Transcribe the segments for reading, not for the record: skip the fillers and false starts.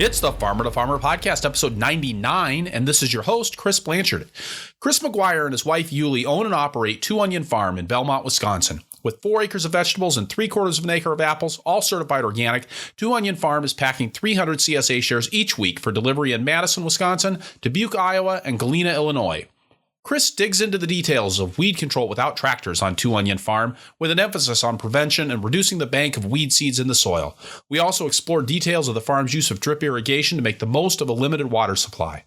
It's the Farmer to Farmer podcast, episode 99, and this is your host, Chris Blanchard. Chris McGuire and his wife, Juli, own and operate Two Onion Farm in Belmont, Wisconsin. With 4 acres of vegetables and 3/4 of an acre of apples, all certified organic, Two Onion Farm is packing 300 CSA shares each week for delivery in Madison, Wisconsin, Dubuque, Iowa, and Galena, Illinois. Chris digs into the details of weed control without tractors on Two Onion Farm, with an emphasis on prevention and reducing the bank of weed seeds in the soil. We also explore details of the farm's use of drip irrigation to make the most of a limited water supply.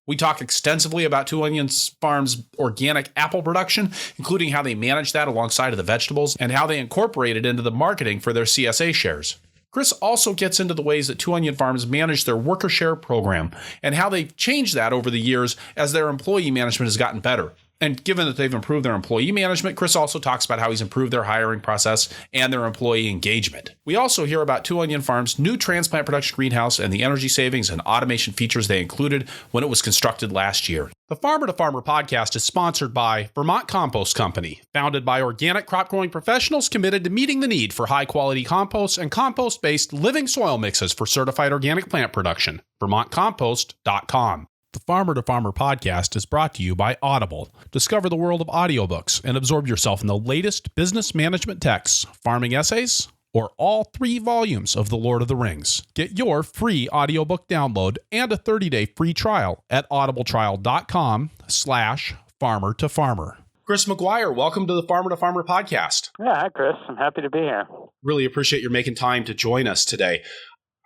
We talk extensively about Two Onion Farm's organic apple production, including how they manage that alongside of the vegetables and how they incorporate it into the marketing for their CSA shares. Chris also gets into the ways that Two Onion Farms manage their worker share program and how they've changed that over the years as their employee management has gotten better. And given that they've improved their employee management, Chris also talks about how he's improved their hiring process and their employee engagement. We also hear about Two Onion Farm's new transplant production greenhouse and the energy savings and automation features they included when it was constructed last year. The Farmer to Farmer podcast is sponsored by Vermont Compost Company, founded by organic crop growing professionals committed to meeting the need for high quality compost and compost-based living soil mixes for certified organic plant production. VermontCompost.com. The Farmer to Farmer podcast is brought to you by Audible. Discover the world of audiobooks and absorb yourself in the latest business management texts, farming essays, or all 3 volumes of The Lord of the Rings. Get your free audiobook download and a 30-day free trial at audibletrial.com/farmer to farmer. Chris McGuire, welcome to the Farmer to Farmer podcast. Yeah, hi, Chris. I'm happy to be here. Really appreciate your making time to join us today.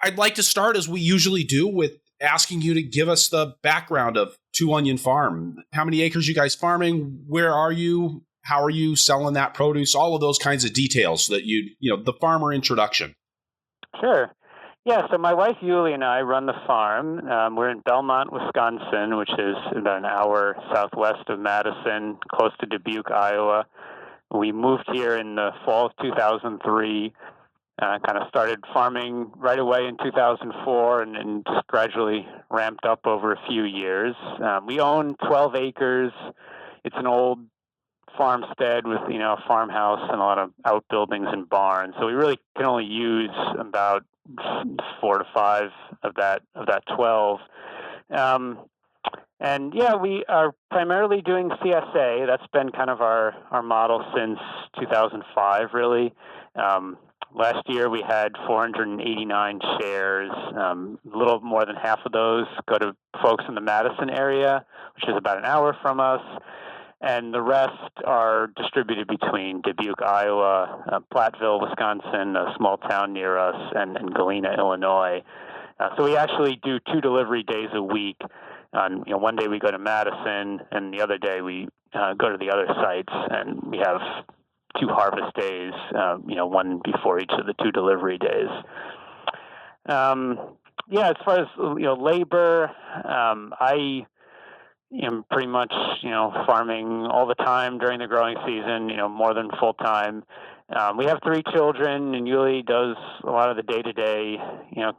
I'd like to start, as we usually do, with asking you to give us the background of Two Onion Farm. How many acres you guys farming? Where are you? How are you selling that produce? All of those kinds of details that the farmer introduction. Sure. Yeah, so my wife Juli and I run the farm. We're in Belmont, Wisconsin, which is about an hour southwest of Madison, close to Dubuque, Iowa. We moved here in the fall of 2003. Kind of started farming right away in 2004 and just gradually ramped up over a few years. We own 12 acres. It's an old farmstead with, a farmhouse and a lot of outbuildings and barns. So we really can only use about 4 to 5 of that 12. And yeah, we are primarily doing CSA. That's been kind of our model since 2005, really. Last year, we had 489 shares. A little more than half of those go to folks in the Madison area, which is about an hour from us. And the rest are distributed between Dubuque, Iowa, Platteville, Wisconsin, a small town near us, and Galena, Illinois. So we actually do 2 delivery days a week. One day we go to Madison, and the other day we go to the other sites, and we have 2 harvest days, one before each of the 2 delivery days. As far as, labor, I am pretty much, farming all the time during the growing season, more than full time. We have 3 children, and Juli does a lot of the day-to-day,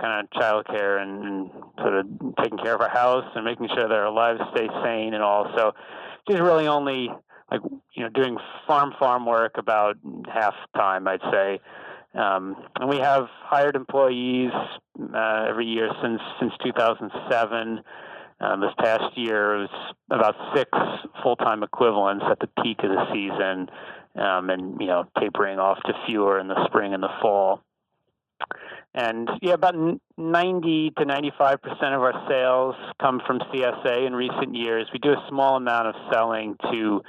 kind of childcare and sort of taking care of our house and making sure that our lives stay sane and all. So she's really only doing farm work about half time, I'd say. And we have hired employees every year since 2007. This past year, it was about 6 full-time equivalents at the peak of the season, and tapering off to fewer in the spring and the fall. And about 90 to 95% of our sales come from CSA in recent years. We do a small amount of selling to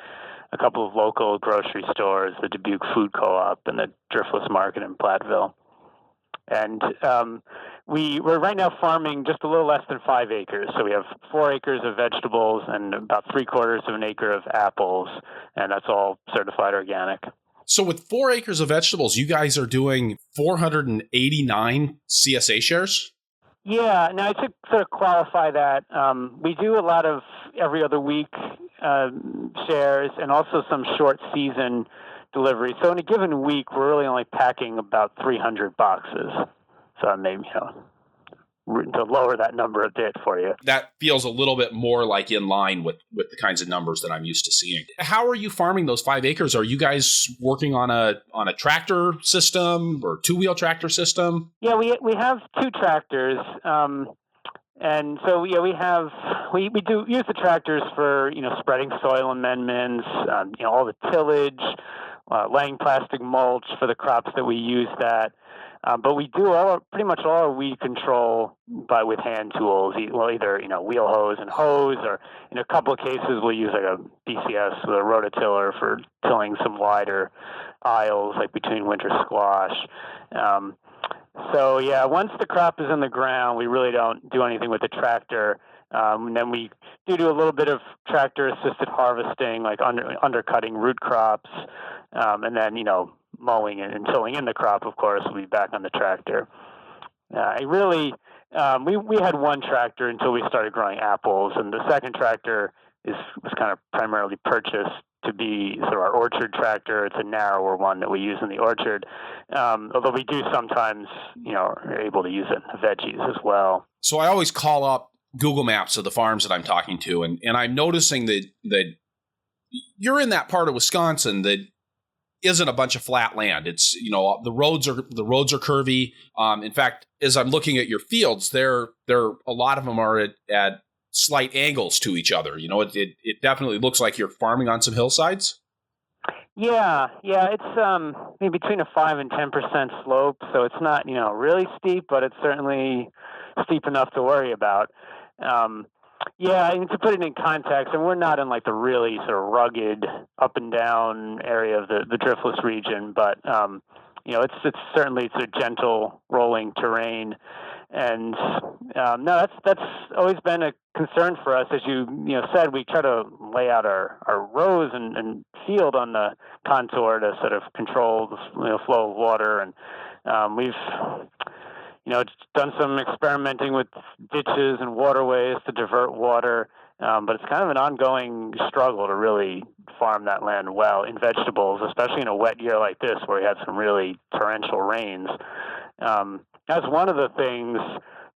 a couple of local grocery stores, the Dubuque Food Co-op and the Driftless Market in Platteville. And we're right now farming just a little less than 5 acres. So we have 4 acres of vegetables and about 3/4 of an acre of apples, and that's all certified organic. So with 4 acres of vegetables, you guys are doing 489 CSA shares? Yeah. Now, to sort of qualify that, we do a lot of every other week shares and also some short season deliveries. So in a given week, we're really only packing about 300 boxes. So maybe, to lower that number a bit for you. That feels a little bit more like in line with the kinds of numbers that I'm used to seeing. How are you farming those 5 acres? Are you guys working on a tractor system or 2-wheel tractor system? Yeah, we have 2 tractors. And so we do use the tractors for spreading soil amendments, all the tillage, laying plastic mulch for the crops that we use that. But we do pretty much all our weed control with hand tools. Either wheel hose and hose, or in a couple of cases we'll use like a BCS with a rototiller for tilling some wider aisles, like between winter squash. So yeah, once the crop is in the ground, we really don't do anything with the tractor. And then we do a little bit of tractor-assisted harvesting, like undercutting root crops, and then mowing and tilling in the crop. Of course, we'll be back on the tractor. We had one tractor until we started growing apples, and the second tractor was kind of primarily purchased to be sort of our orchard tractor. It's a narrower one that we use in the orchard, although we do sometimes, are able to use it in the veggies as well. So I always call up Google Maps of the farms that I'm talking to, and I'm noticing that you're in that part of Wisconsin that isn't a bunch of flat land. It's the roads are curvy. In fact, as I'm looking at your fields, there a lot of them are at slight angles to each other. It definitely looks like you're farming on some hillsides. Yeah, it's maybe between a 5 and 10% slope, so it's not really steep, but it's certainly steep enough to worry about. To put it in context, and we're not in like the really sort of rugged up and down area of the driftless region, but it's certainly a gentle rolling terrain. And no, that's always been a concern for us. As you said, we try to lay out our rows and field on the contour to sort of control the flow of water. And we've done some experimenting with ditches and waterways to divert water, but it's kind of an ongoing struggle to really farm that land well in vegetables, especially in a wet year like this where we had some really torrential rains. That's one of the things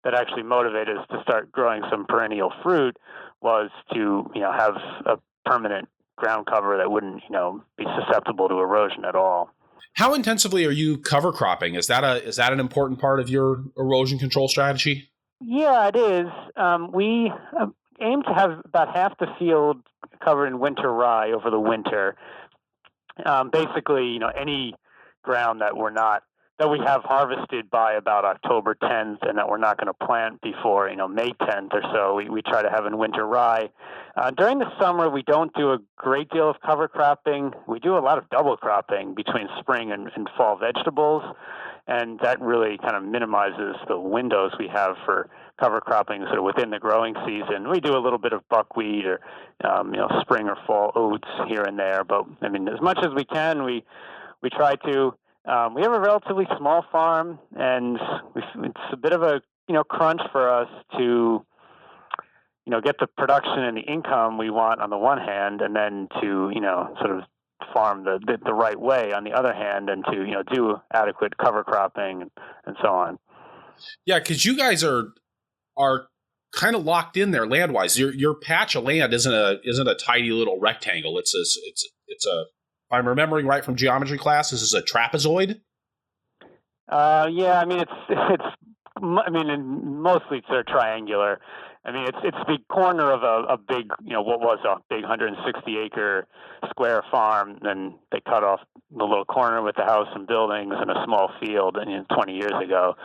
that actually motivated us to start growing some perennial fruit, was to have a permanent ground cover that wouldn't be susceptible to erosion at all. How intensively are you cover cropping? Is that an important part of your erosion control strategy? Yeah, it is. We aim to have about half the field covered in winter rye over the winter. Basically, any ground that we have harvested by about October 10th, and that we're not going to plant before May 10th or so, we try to have in winter rye. During the summer, we don't do a great deal of cover cropping. We do a lot of double cropping between spring and fall vegetables, and that really kind of minimizes the windows we have for cover cropping sort of within the growing season. We do a little bit of buckwheat or spring or fall oats here and there, but I mean, as much as we can, we try to. We have a relatively small farm, and it's a bit of a crunch for us to get the production and the income we want on the one hand, and then to sort of farm the right way on the other hand, and to do adequate cover cropping and so on. Yeah, because you guys are kind of locked in there land wise. Your patch of land isn't a tiny little rectangle. It's a if I'm remembering right from geometry class, this is a trapezoid. Yeah, I mean mostly it's triangular. I mean, it's the corner of a big, what was a big 160-acre square farm. Then they cut off the little corner with the house and buildings and a small field 20 years ago.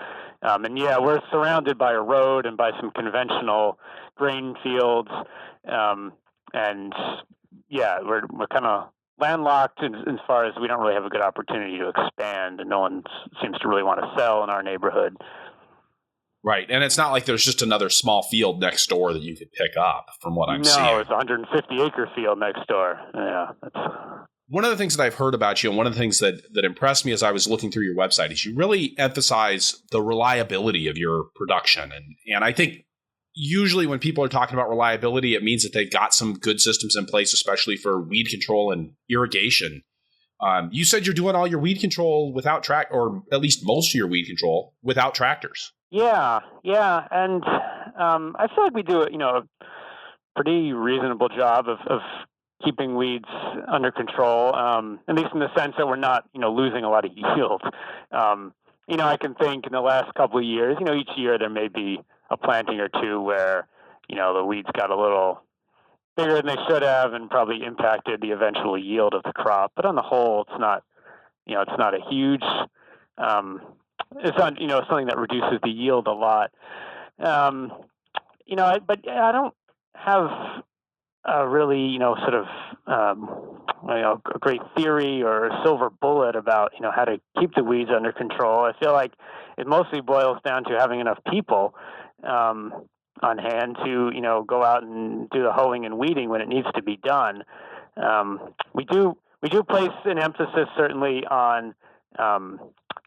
And yeah, we're surrounded by a road and by some conventional grain fields. And yeah, we're kind of landlocked as far as we don't really have a good opportunity to expand, and no one seems to really want to sell in our neighborhood. Right, and it's not like there's just another small field next door that you could pick up, from what I'm seeing. No, it's a 150-acre field next door. Yeah. One of the things that I've heard about you, and one of the things that impressed me as I was looking through your website, is you really emphasize the reliability of your production. And I think usually when people are talking about reliability, it means that they've got some good systems in place, especially for weed control and irrigation. You said you're doing all your weed control without or at least most of your weed control without tractors. Yeah, and I feel like we do a pretty reasonable job of keeping weeds under control, at least in the sense that we're not losing a lot of yield. I can think in the last couple of years, each year there may be a planting or two where, the weeds got a little bigger than they should have and probably impacted the eventual yield of the crop. But on the whole, it's not, it's not a huge, it's not, something that reduces the yield a lot. But I don't have really, sort of, a great theory or a silver bullet about, how to keep the weeds under control. I feel like it mostly boils down to having enough people on hand to, go out and do the hoeing and weeding when it needs to be done. We do place an emphasis certainly on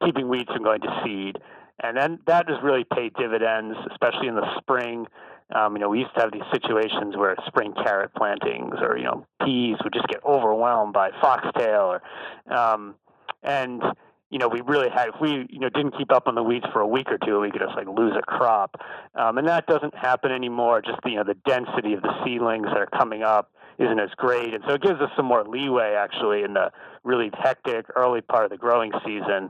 keeping weeds from going to seed, and then that has really paid dividends, especially in the spring. We used to have these situations where spring carrot plantings or, peas would just get overwhelmed by foxtail and, we really had, if we, didn't keep up on the weeds for a week or two, we could just lose a crop. And that doesn't happen anymore. Just, the density of the seedlings that are coming up isn't as great. And so it gives us some more leeway actually in the really hectic early part of the growing season.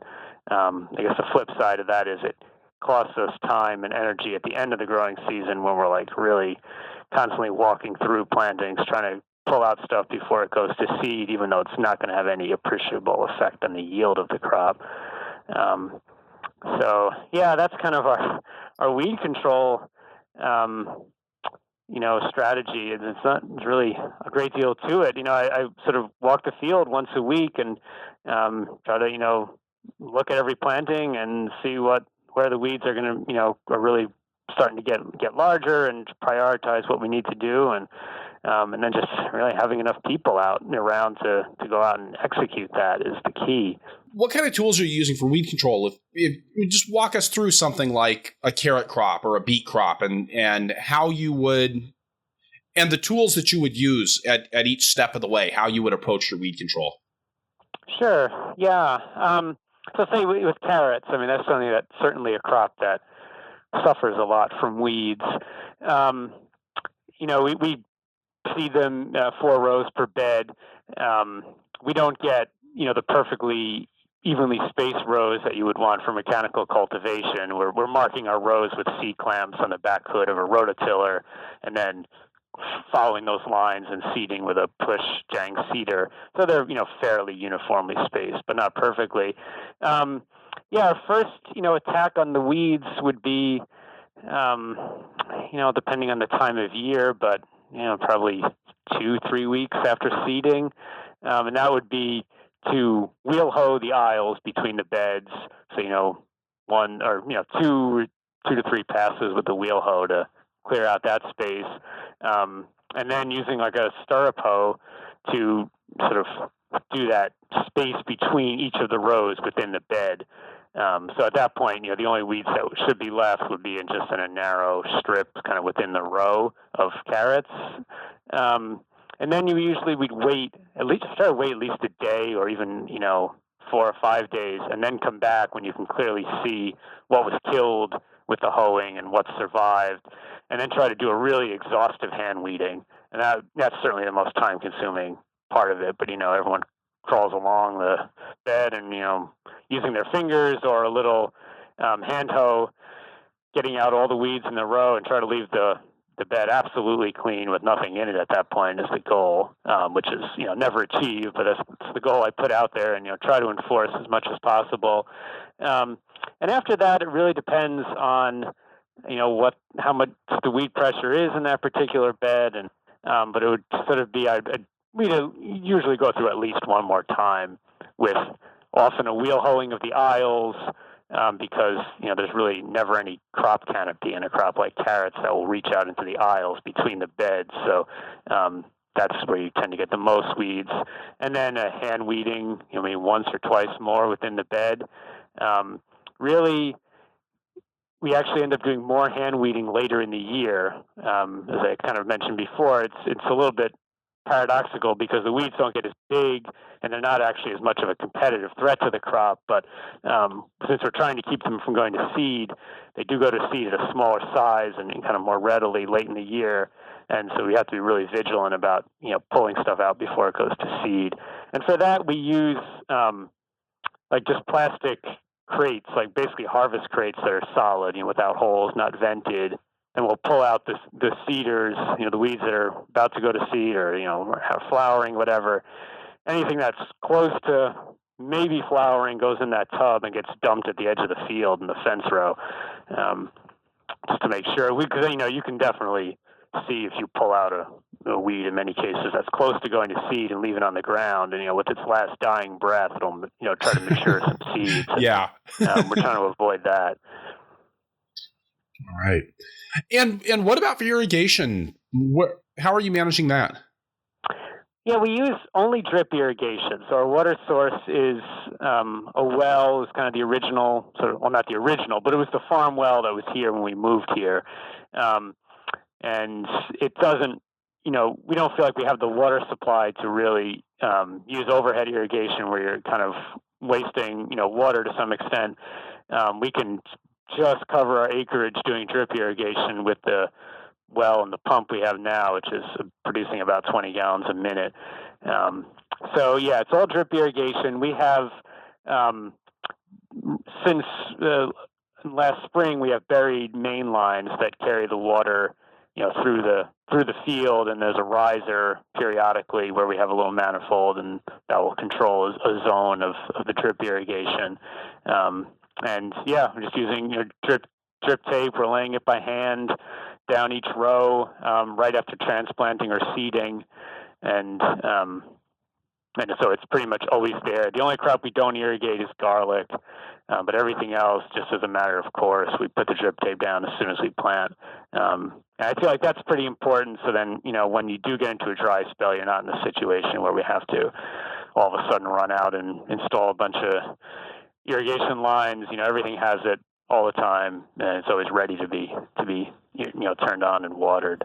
I guess the flip side of that is it costs us time and energy at the end of the growing season when we're really constantly walking through plantings, trying to pull out stuff before it goes to seed, even though it's not going to have any appreciable effect on the yield of the crop. So yeah, that's kind of our weed control, strategy. It's not really a great deal to it. I sort of walk the field once a week and try to, look at every planting and see where the weeds are going to, are really starting to get larger, and prioritize what we need to do, and then just really having enough people out and around to go out and execute that is the key. What kind of tools are you using for weed control? If you just walk us through something like a carrot crop or a beet crop, and how you would, and the tools that you would use at each step of the way, how you would approach your weed control. Sure. Yeah. So say with carrots, that's something that's certainly a crop that suffers a lot from weeds. We seed them 4 rows per bed. We don't get, the perfectly evenly spaced rows that you would want for mechanical cultivation. We're marking our rows with C-clamps on the back hood of a rototiller, and then following those lines and seeding with a push jang seeder. So they're, fairly uniformly spaced, but not perfectly. Our first, attack on the weeds would be, depending on the time of year, but, probably 2-3 weeks after seeding. And that would be to wheel hoe the aisles between the beds. So, 2 to 3 passes with the wheel hoe to clear out that space. And then using a stirrup hoe to sort of do that space between each of the rows within the bed. So at that point, the only weeds that should be left would be in a narrow strip kind of within the row of carrots. And then we'd wait at least a day or even, 4 or 5 days, and then come back when you can clearly see what was killed with the hoeing and what survived, and then try to do a really exhaustive hand weeding. And that's certainly the most time consuming part of it. But, everyone crawls along the bed and, using their fingers or a little hand hoe, getting out all the weeds in the row and try to leave the bed absolutely clean with nothing in it at that point is the goal, which is, never achieved, but that's the goal I put out there, and, try to enforce as much as possible. And after that, it really depends on, how much the weed pressure is in that particular bed. And, but it would sort of be, we'd usually go through at least one more time with often a wheel hoeing of the aisles, because, there's really never any crop canopy in a crop like carrots that will reach out into the aisles between the beds. So, that's where you tend to get the most weeds. And then hand weeding, once or twice more within the bed. Really, we actually end up doing more hand weeding later in the year. As I kind of mentioned before, it's a little bit paradoxical because the weeds don't get as big and they're not actually as much of a competitive threat to the crop. But since we're trying to keep them from going to seed, they do go to seed at a smaller size and kind of more readily late in the year. And so we have to be really vigilant about, pulling stuff out before it goes to seed. And for that, we use just plastic crates, like basically harvest crates that are solid, without holes, not vented. And we'll pull out the seeders, the weeds that are about to go to seed or, have flowering, whatever. Anything that's close to maybe flowering goes in that tub and gets dumped at the edge of the field in the fence row, just to make sure. Because you can definitely see if you pull out a weed in many cases that's close to going to seed and leave it on the ground, and with its last dying breath, it'll try to make sure some seeds. Yeah, we're trying to avoid that. All right. And what about for irrigation? How are you managing that? Yeah, we use only drip irrigation. So our water source is a well. Is kind of the original, not the original, but it was the farm well that was here when we moved here. And it doesn't, we don't feel like we have the water supply to really use overhead irrigation where you're kind of wasting, water to some extent. We can just cover our acreage doing drip irrigation with the well and the pump we have now, which is producing about 20 gallons a minute. So yeah, it's all drip irrigation. We have, since last spring, we have buried main lines that carry the water, through the field, and there's a riser periodically where we have a little manifold, and that will control a zone of the drip irrigation. And yeah, we're just using drip tape. We're laying it by hand down each row right after transplanting or seeding, and so it's pretty much always there. The only crop we don't irrigate is garlic, but everything else, just as a matter of course, we put the drip tape down as soon as we plant. And I feel like that's pretty important. So then, when you do get into a dry spell, you're not in a situation where we have to all of a sudden run out and install a bunch of irrigation lines. Everything has it all the time, and it's always ready to be turned on and watered.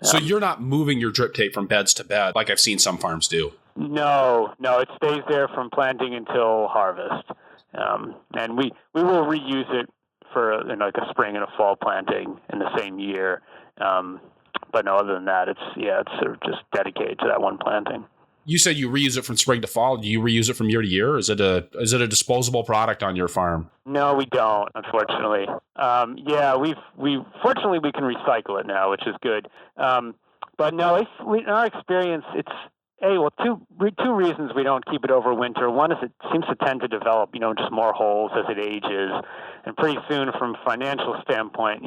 So you're not moving your drip tape from beds to bed like I've seen some farms do? No, it stays there from planting until harvest. And we will reuse it for like a spring and a fall planting in the same year. But no, other than that, it's sort of just dedicated to that one planting. You said you reuse it from spring to fall. Do you reuse it from year to year? Is it a disposable product on your farm? No, we don't, unfortunately. We fortunately we can recycle it now, which is good. But no, in our experience, it's two reasons we don't keep it over winter. One is it seems to tend to develop, just more holes as it ages, and pretty soon, from a financial standpoint,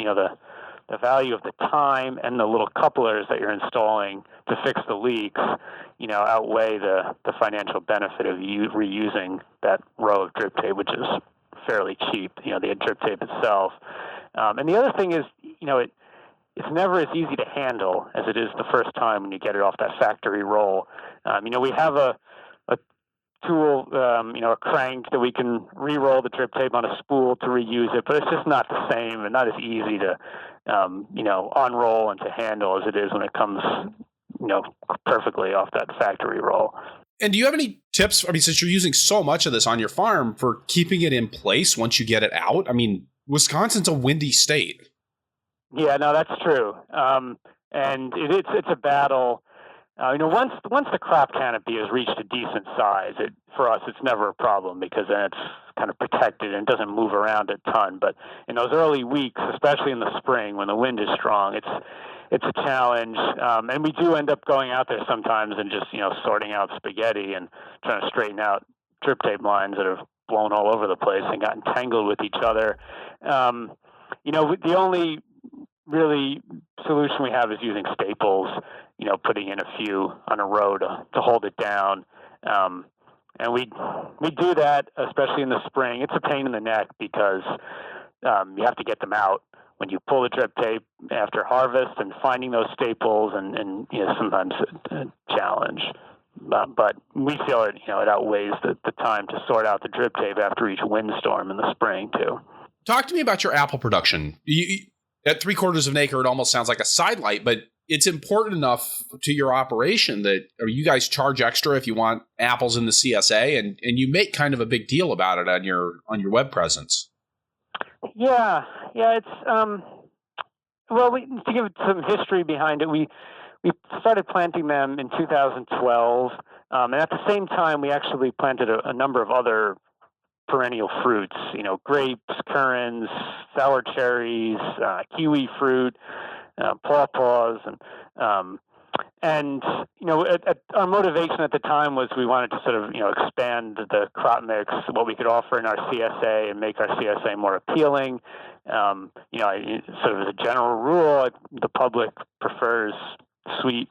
the value of the time and the little couplers that you're installing to fix the leaks, outweigh the financial benefit of you reusing that row of drip tape, which is fairly cheap, the drip tape itself. And the other thing is, it's never as easy to handle as it is the first time when you get it off that factory roll. We have a tool, a crank that we can re-roll the drip tape on a spool to reuse it, but it's just not the same and not as easy to, unroll and to handle as it is when it comes, perfectly off that factory roll. And do you have any tips? I mean, since you're using so much of this on your farm, for keeping it in place once you get it out? I mean, Wisconsin's a windy state. Yeah, no, that's true. And it's a battle. Once the crop canopy has reached a decent size, for us it's never a problem because then it's kind of protected and it doesn't move around a ton. But in those early weeks, especially in the spring when the wind is strong, it's a challenge. And we do end up going out there sometimes and just sorting out spaghetti and trying to straighten out drip tape lines that have blown all over the place and gotten tangled with each other. The only really solution we have is using staples, putting in a few on a row to hold it down. And we do that, especially in the spring. It's a pain in the neck because you have to get them out when you pull the drip tape after harvest, and finding those staples and sometimes a challenge. But we feel it outweighs the time to sort out the drip tape after each windstorm in the spring too. Talk to me about your apple production. At 3/4 of an acre, it almost sounds like a sidelight, but it's important enough to your operation that you guys charge extra if you want apples in the CSA, and you make kind of a big deal about it on your web presence. Yeah, it's to give it some history behind it, we started planting them in 2012, and at the same time we actually planted a number of other perennial fruits, grapes, currants, sour cherries, kiwi fruit, pawpaws, and our motivation at the time was we wanted to sort of expand the crop mix, what we could offer in our CSA, and make our CSA more appealing. Sort of as a general rule, the public prefers sweet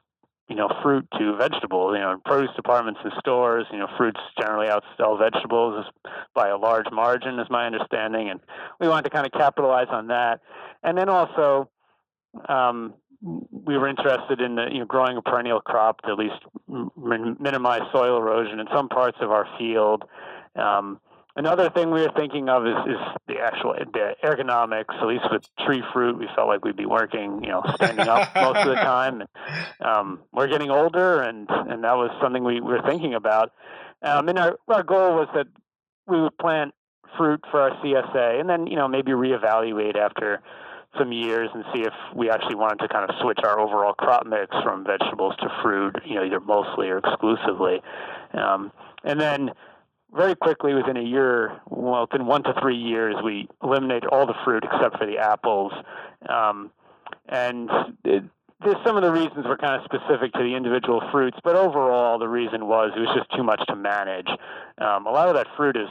fruit to vegetables. In produce departments and stores, fruits generally outsell vegetables by a large margin, is my understanding, and we wanted to kind of capitalize on that. And then also, we were interested in growing a perennial crop to at least minimize soil erosion in some parts of our field. Another thing we were thinking of is the ergonomics. At least with tree fruit, we felt like we'd be working, standing up most of the time. We're getting older, and that was something we were thinking about. And our goal was that we would plant fruit for our CSA, and then maybe reevaluate after some years and see if we actually wanted to kind of switch our overall crop mix from vegetables to fruit, either mostly or exclusively. And then very quickly, within 1 to 3 years, we eliminated all the fruit except for the apples. There's some of the reasons were kind of specific to the individual fruits, but overall, the reason was it was just too much to manage. A lot of that fruit is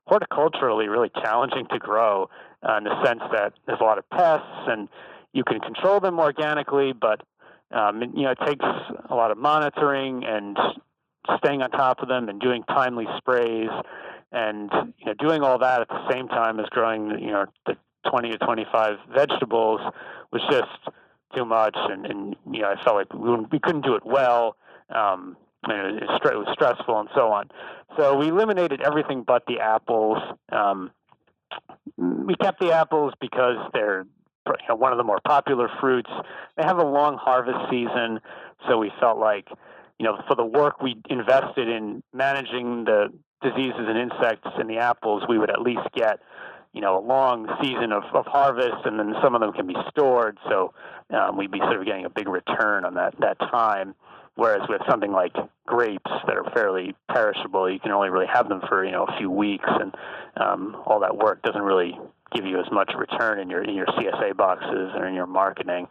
horticulturally really challenging to grow in the sense that there's a lot of pests, and you can control them organically, but it takes a lot of monitoring and staying on top of them and doing timely sprays, and doing all that at the same time as growing the 20 to 25 vegetables was just too much, and I felt like we couldn't do it well. And it was stressful and so on. So we eliminated everything but the apples. We kept the apples because they're one of the more popular fruits. They have a long harvest season, so we felt like for the work we invested in managing the diseases and insects in the apples, we would at least get a long season of harvest, and then some of them can be stored, so we'd be sort of getting a big return on that time. Whereas with something like grapes that are fairly perishable, you can only really have them for a few weeks, and all that work doesn't really give you as much return in your CSA boxes or in your marketing.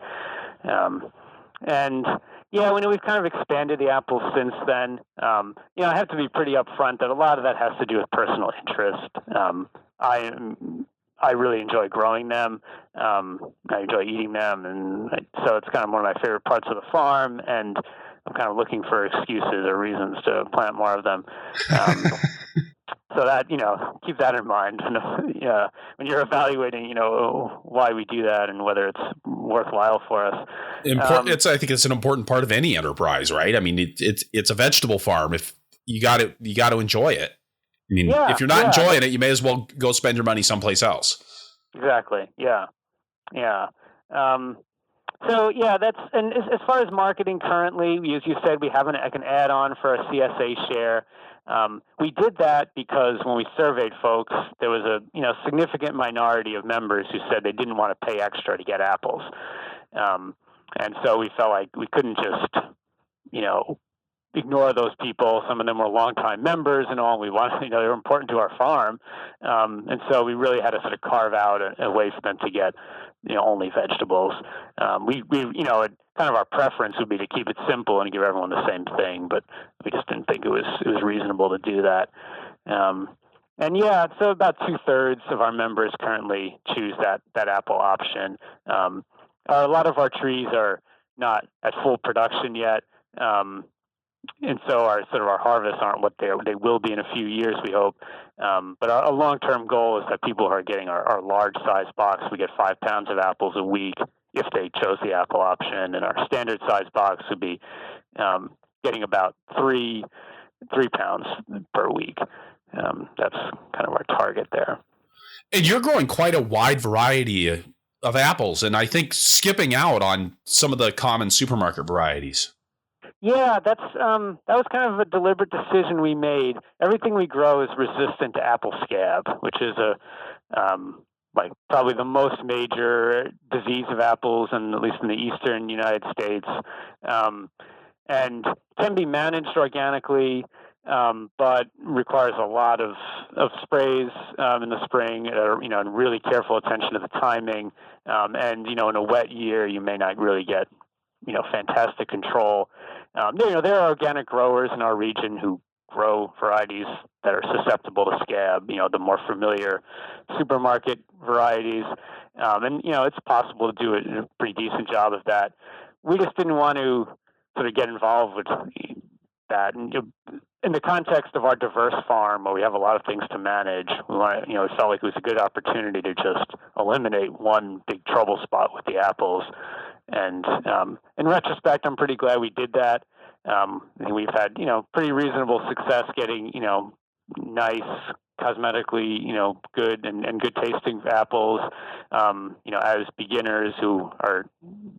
We've kind of expanded the apples since then. I have to be pretty upfront that a lot of that has to do with personal interest. I really enjoy growing them. I enjoy eating them, and so it's kind of one of my favorite parts of the farm, and I'm kind of looking for excuses or reasons to plant more of them. So that, keep that in mind when you're evaluating, why we do that and whether it's worthwhile for us. I think it's an important part of any enterprise, right? I mean, it's a vegetable farm. If you got to enjoy it. I mean, if you're not enjoying it, you may as well go spend your money someplace else. Exactly. Yeah. That's, and as far as marketing currently, as you said, we have an add-on for a CSA share. We did that because when we surveyed folks, there was a significant minority of members who said they didn't want to pay extra to get apples, and so we felt like we couldn't just ignore those people. Some of them were longtime members and all. We wanted, they were important to our farm, and so we really had to sort of carve out a way for them to get only vegetables. We kind of our preference would be to keep it simple and give everyone the same thing, but we just didn't think it was reasonable to do that. So about 2/3 of our members currently choose that apple option. A lot of our trees are not at full production yet, and so our harvests aren't what they will be in a few years, we hope. But our long-term goal is that people who are getting our large size box, we get 5 pounds of apples a week if they chose the apple option, and our standard size box would be getting about 3 pounds per week. That's kind of our target there. And you're growing quite a wide variety of apples, and I think skipping out on some of the common supermarket varieties. Yeah, that was kind of a deliberate decision we made. Everything we grow is resistant to apple scab, which is probably the most major disease of apples, and at least in the eastern United States, and can be managed organically. but requires a lot of sprays in the spring, and really careful attention to the timing. And in a wet year, you may not really get fantastic control. There are organic growers in our region who grow varieties that are susceptible to scab, the more familiar supermarket varieties. And it's possible to do a pretty decent job of that. We just didn't want to sort of get involved with that. And in the context of our diverse farm, where we have a lot of things to manage, we felt like it was a good opportunity to just eliminate one big trouble spot with the apples. And in retrospect, I'm pretty glad we did that. We've had, pretty reasonable success getting, nice, cosmetically, good and good tasting apples, as beginners who are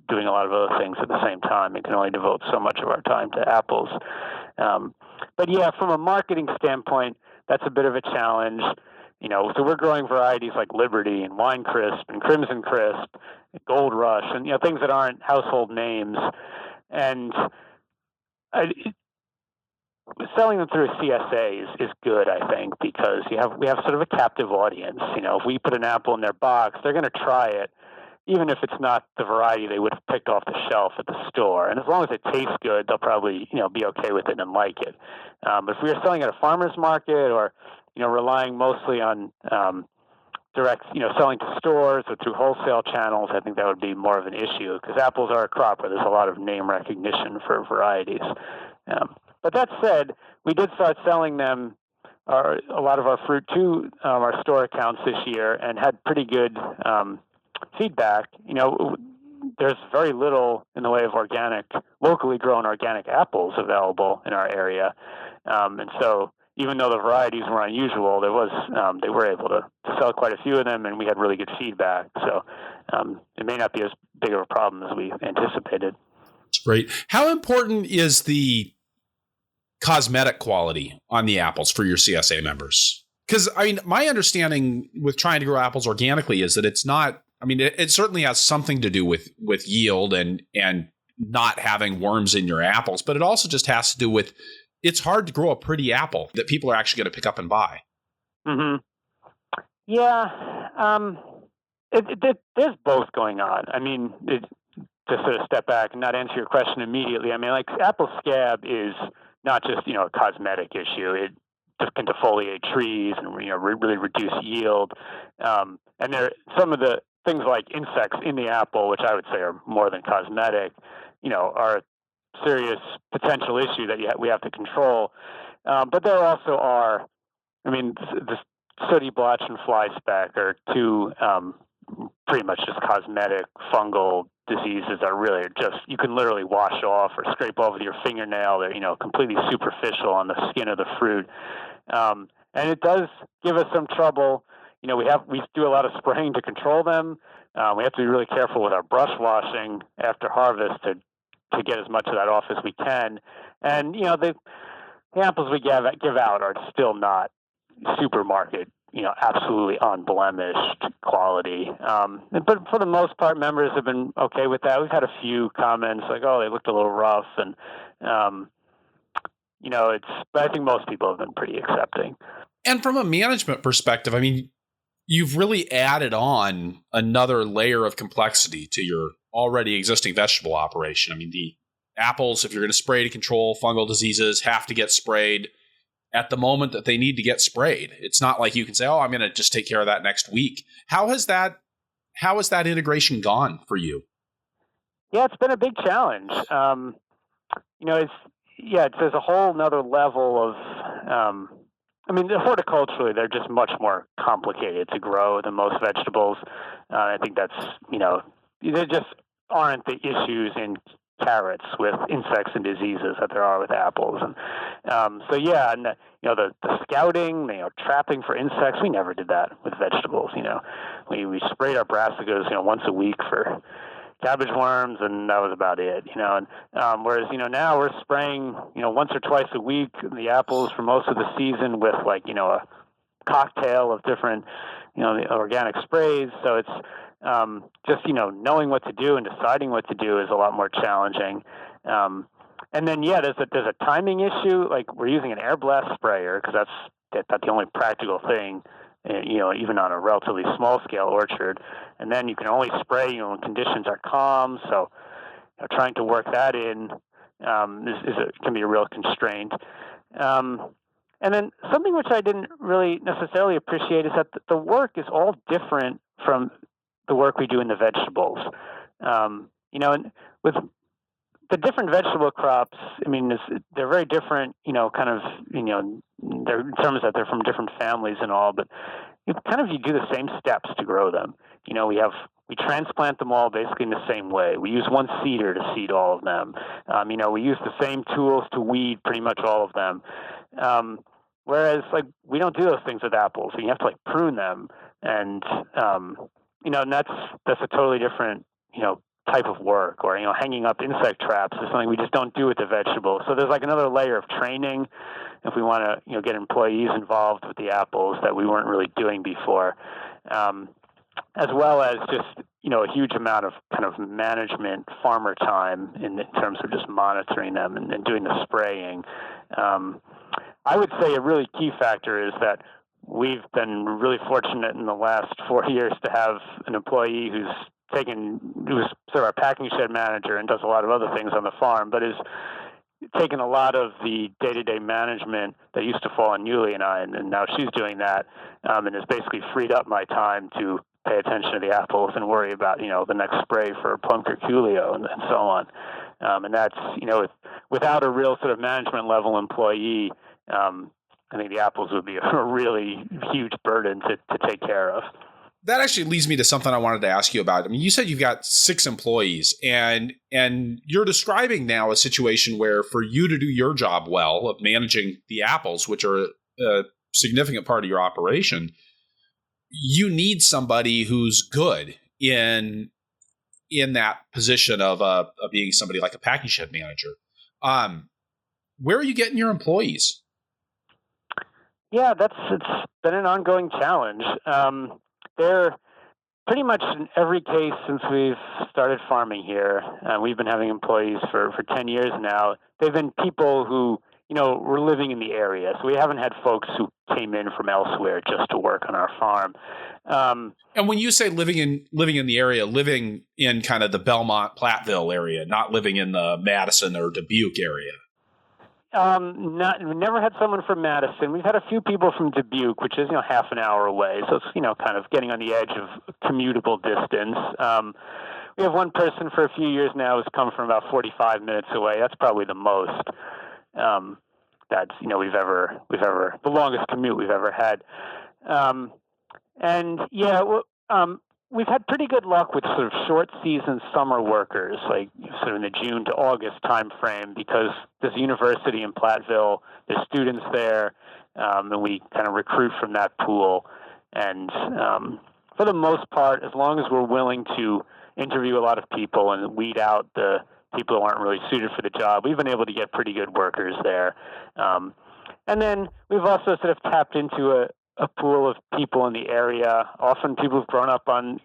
doing a lot of other things at the same time and can only devote so much of our time to apples. But yeah, from a marketing standpoint, that's a bit of a challenge. So we're growing varieties like Liberty and Wine Crisp and Crimson Crisp, Gold Rush, and things that aren't household names. And selling them through a CSA is good, I think, because we have sort of a captive audience. If we put an apple in their box, they're going to try it, even if it's not the variety they would have picked off the shelf at the store. And as long as it tastes good, they'll probably be okay with it and like it. But if we were selling at a farmer's market or relying mostly on direct, selling to stores or through wholesale channels, I think that would be more of an issue because apples are a crop where there's a lot of name recognition for varieties. But that said, we did start selling them, a lot of our fruit to our store accounts this year and had pretty good feedback. There's very little in the way of locally grown organic apples available in our area. And so even though the varieties were unusual, they were able to sell quite a few of them, and we had really good feedback. So it may not be as big of a problem as we anticipated. That's great. How important is the cosmetic quality on the apples for your CSA members? Because my understanding with trying to grow apples organically is that it's not. It certainly has something to do with yield and not having worms in your apples, but it also just has to do with it's hard to grow a pretty apple that people are actually going to pick up and buy. Mm-hmm. Yeah. There's both going on. To sort of step back and not answer your question immediately, apple scab is not just, a cosmetic issue. It can defoliate trees and, really reduce yield. And some of the things like insects in the apple, which I would say are more than cosmetic, are serious potential issue that we have to control. But there also are, the sooty blotch and fly speck are two pretty much just cosmetic fungal diseases that really are just, you can literally wash off or scrape off with your fingernail. They're, completely superficial on the skin of the fruit. And it does give us some trouble. We do a lot of spraying to control them. We have to be really careful with our brush washing after harvest to get as much of that off as we can. And, the apples we give out are still not supermarket, absolutely unblemished quality. But for the most part, members have been okay with that. We've had a few comments like, oh, they looked a little rough. And, but I think most people have been pretty accepting. And from a management perspective, you've really added on another layer of complexity to your already existing vegetable operation. The apples, if you're going to spray to control fungal diseases, have to get sprayed at the moment that they need to get sprayed. It's not like you can say, oh, I'm going to just take care of that next week. How has that integration gone for you? Yeah, it's been a big challenge. There's a whole nother level of, horticulturally, they're just much more complicated to grow than most vegetables. I think that's, there just aren't the issues in carrots with insects and diseases that there are with apples. And the scouting, trapping for insects, we never did that with vegetables. We sprayed our brassicas, once a week for cabbage worms, and that was about it. Whereas now we're spraying once or twice a week the apples for most of the season with a cocktail of different the organic sprays. So it's just knowing what to do and deciding what to do is a lot more challenging. And then, yeah, there's a timing issue. Like, we're using an air blast sprayer because that's the only practical thing, even on a relatively small scale orchard. And then you can only spray, when conditions are calm. So, trying to work that in can be a real constraint. And then something which I didn't really necessarily appreciate is that the work is all different from the work we do in the vegetables. And with the different vegetable crops, I mean, they're very different, kind of, they're, in terms that they're from different families and all, but you do the same steps to grow them. We transplant them all basically in the same way. We use one seeder to seed all of them. We use the same tools to weed pretty much all of them. Whereas, we don't do those things with apples. So you have to prune them, and and that's a totally different type of work. Or hanging up insect traps is something we just don't do with the vegetables. So there's another layer of training if we want to get employees involved with the apples that we weren't really doing before, as well as just a huge amount of kind of management farmer time in terms of just monitoring them and doing the spraying. I would say a really key factor is that we've been really fortunate in the last 4 years to have an employee who's sort of our packing shed manager and does a lot of other things on the farm, but is taken a lot of the day-to-day management that used to fall on Juli and I, and now she's doing that, and has basically freed up my time to pay attention to the apples and worry about, the next spray for plum curculio and so on. And that's, without a real sort of management level employee, I think the apples would be a really huge burden to take care of. That actually leads me to something I wanted to ask you about. I mean, you said you've got 6 employees, and you're describing now a situation where for you to do your job well of managing the apples, which are a significant part of your operation, you need somebody who's good in that position of being somebody like a packing shed manager. Where are you getting your employees? Yeah, it's been an ongoing challenge. They're pretty much in every case since we've started farming here. We've been having employees for 10 years now. They've been people who, were living in the area. So we haven't had folks who came in from elsewhere just to work on our farm. And when you say living in the area, living in kind of the Belmont, Platteville area, not living in the Madison or Dubuque area. We never had someone from Madison. We've had a few people from Dubuque, which is, half an hour away. So it's, kind of getting on the edge of commutable distance. We have one person for a few years now who's come from about 45 minutes away. That's probably the most, that's, we've ever, the longest commute we've ever had. We've had pretty good luck with sort of short season summer workers, like sort of in the June to August time frame, because there's a university in Platteville, there's students there, and we kind of recruit from that pool. And for the most part, as long as we're willing to interview a lot of people and weed out the people who aren't really suited for the job, we've been able to get pretty good workers there. And then we've also sort of tapped into a pool of people in the area, often people who've grown up on,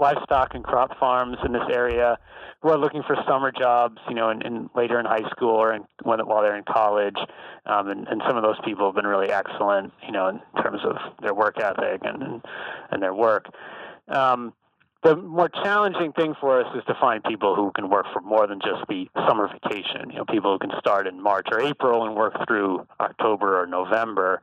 livestock and crop farms in this area, who are looking for summer jobs, in later in high school or while they're in college. And some of those people have been really excellent, in terms of their work ethic and their work. The more challenging thing for us is to find people who can work for more than just the summer vacation, people who can start in March or April and work through October or November.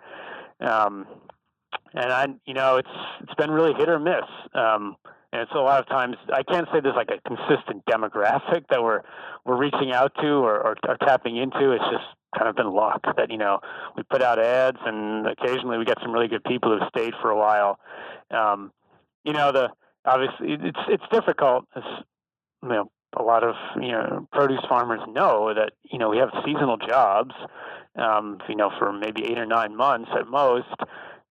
It's been really hit or miss. And it's a lot of times, I can't say there's like a consistent demographic that we're reaching out to or tapping into. It's just kind of been luck that, we put out ads and occasionally we get some really good people who've stayed for a while. Obviously it's difficult, as, a lot of, produce farmers know that, we have seasonal jobs, for maybe 8 or 9 months at most.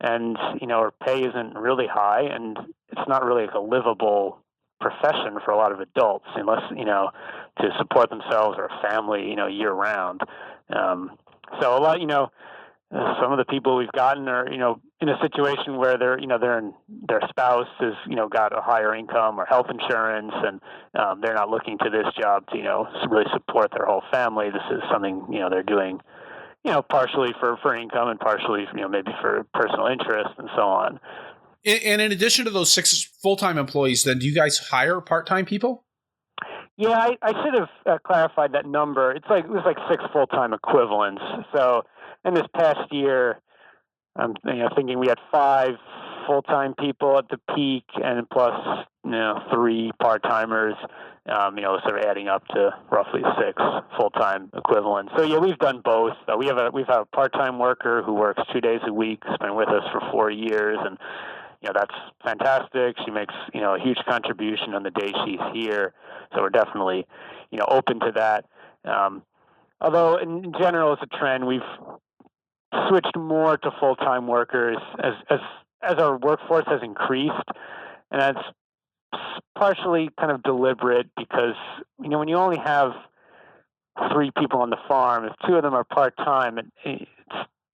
And, our pay isn't really high, and it's not really a livable profession for a lot of adults unless, to support themselves or a family, year round. So a lot, some of the people we've gotten are, in a situation where their spouse has got a higher income or health insurance, and they're not looking to this job to really support their whole family. This is something they're doing partially for income and partially maybe for personal interest and so on. And in addition to those 6 full-time employees, then do you guys hire part-time people? Yeah, I should have clarified that number. It was like 6 full-time equivalents. So in this past year, I'm thinking we had 5 full-time people at the peak, and plus 3 part-timers. Sort of adding up to roughly 6 full-time equivalents. So yeah, we've done both. We've a part-time worker who works 2 days a week. Has been with us for 4 years, and that's fantastic. She makes a huge contribution on the day she's here. So we're definitely open to that. Although in general, as a trend, we've switched more to full-time workers as our workforce has increased, and that's partially kind of deliberate because when you only have 3 people on the farm, if 2 of them are part-time, we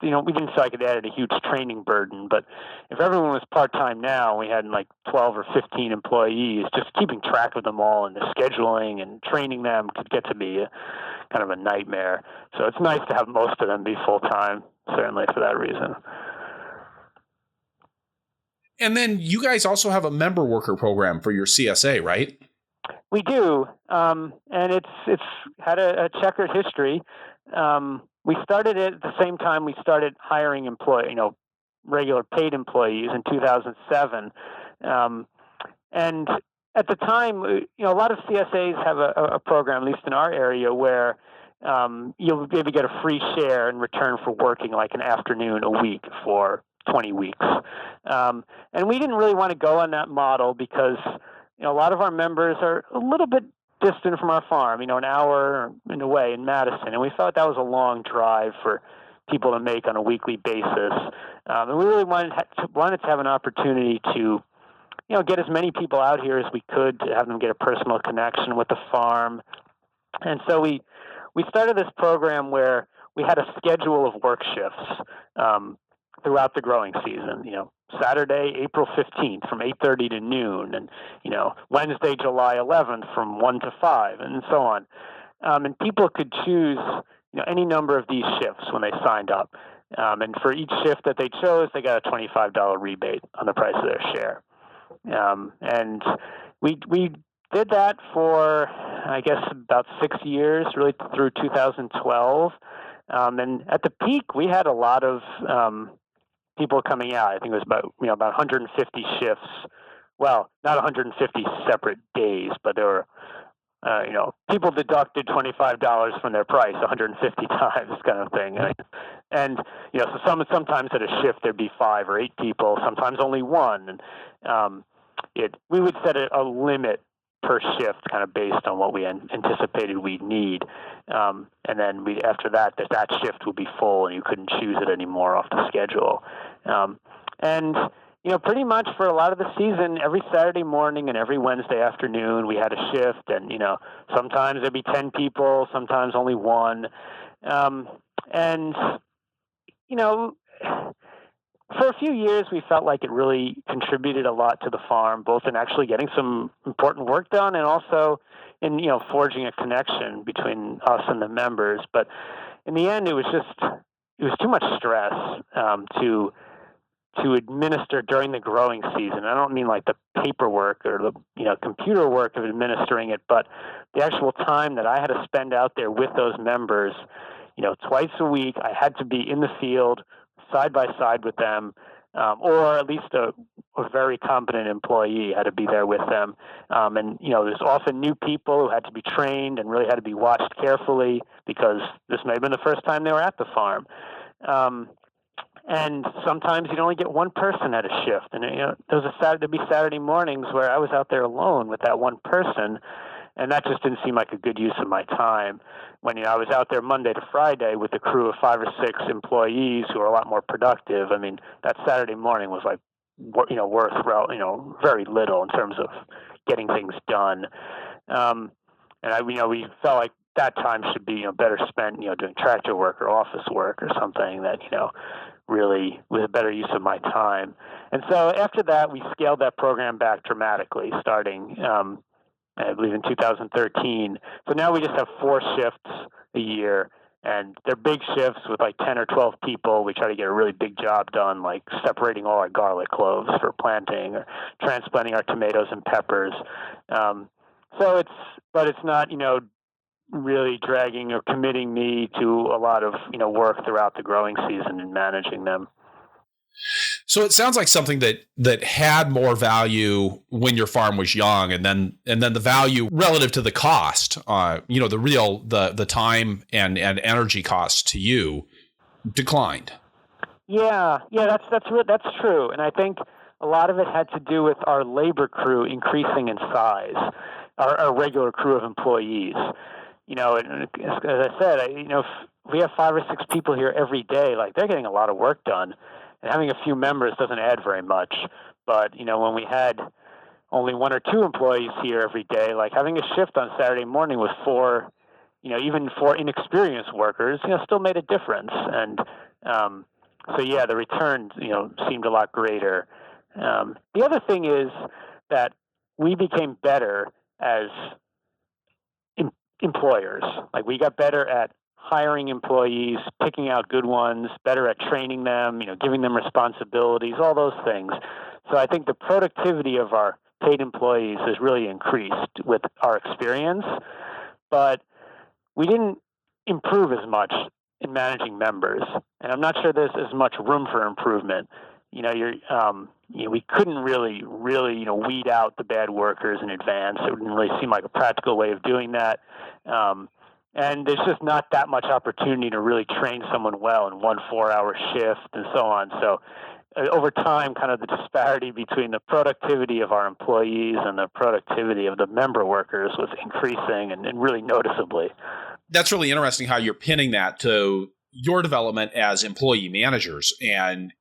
didn't feel like it added a huge training burden. But if everyone was part-time now, we had like 12 or 15 employees, just keeping track of them all and the scheduling and training them could get to be kind of a nightmare. So it's nice to have most of them be full-time, certainly for that reason. And then you guys also have a member worker program for your CSA, right? We do, and it's had a checkered history. We started it at the same time we started hiring regular paid employees in 2007, and at the time, a lot of CSAs have a program, at least in our area, where you'll maybe get a free share in return for working like an afternoon a week for 20 weeks. And we didn't really want to go on that model because a lot of our members are a little bit distant from our farm, an hour in a way in Madison, and we thought that was a long drive for people to make on a weekly basis. And we really wanted to have an opportunity to get as many people out here as we could to have them get a personal connection with the farm. And so we started this program where we had a schedule of work shifts throughout the growing season. Saturday, April 15th from 8:30 to noon, and Wednesday, July 11th from 1 to 5, and so on. And people could choose any number of these shifts when they signed up. And for each shift that they chose, they got a $25 rebate on the price of their share. And we did that for, I guess, about 6 years, really through 2012. And at the peak, we had a lot of people coming out. I think it was about 150 shifts. Well, not 150 separate days, but there were people deducted $25 from their price 150 times, kind of thing. And so sometimes at a shift there'd be 5 or 8 people, sometimes only 1. And we would set a limit per shift, kind of based on what we anticipated we'd need. And then after that shift would be full, and you couldn't choose it anymore off the schedule. And pretty much for a lot of the season, every Saturday morning and every Wednesday afternoon, we had a shift, and sometimes there'd be 10 people, sometimes only 1. And for a few years, we felt like it really contributed a lot to the farm, both in actually getting some important work done and also in forging a connection between us and the members. But in the end, it was too much stress to administer during the growing season. I don't mean like the paperwork or the computer work of administering it, but the actual time that I had to spend out there with those members. Twice a week, I had to be in the field, side by side with them, or at least a very competent employee had to be there with them. And there's often new people who had to be trained and really had to be watched carefully because this may have been the first time they were at the farm. And sometimes you'd only get one person at a shift, and there'd be Saturday mornings where I was out there alone with that one person, and that just didn't seem like a good use of my time. When I was out there Monday to Friday with a crew of 5 or 6 employees who were a lot more productive, I mean, that Saturday morning was like, worth very little in terms of getting things done. And we felt like that time should be, better spent, doing tractor work or office work or something that, really was a better use of my time. And so after that, we scaled that program back dramatically, starting, I believe, in 2013. So now we just have 4 shifts a year, and they're big shifts with like 10 or 12 people. We try to get a really big job done, like separating all our garlic cloves for planting or transplanting our tomatoes and peppers. But it's not, really dragging or committing me to a lot of, work throughout the growing season and managing them. So it sounds like something that had more value when your farm was young, and then the value relative to the cost, the time and energy costs to you declined. Yeah, that's true. And I think a lot of it had to do with our labor crew increasing in size, our regular crew of employees. And as I said, if we have 5 or 6 people here every day, like, they're getting a lot of work done. And having a few members doesn't add very much. But, when we had only 1 or 2 employees here every day, like, having a shift on Saturday morning with 4, even 4 inexperienced workers, still made a difference. And the return, seemed a lot greater. The other thing is that we became better as employers. Like, we got better at hiring employees, picking out good ones, better at training them, giving them responsibilities, all those things. So I think the productivity of our paid employees has really increased with our experience, but we didn't improve as much in managing members. And I'm not sure there's as much room for improvement. We couldn't really, weed out the bad workers in advance. It didn't really seem like a practical way of doing that. And there's just not that much opportunity to really train someone well in 1 4-hour shift and so on. So over time, kind of the disparity between the productivity of our employees and the productivity of the member workers was increasing and really noticeably. That's really interesting how you're pinning that to your development as employee managers and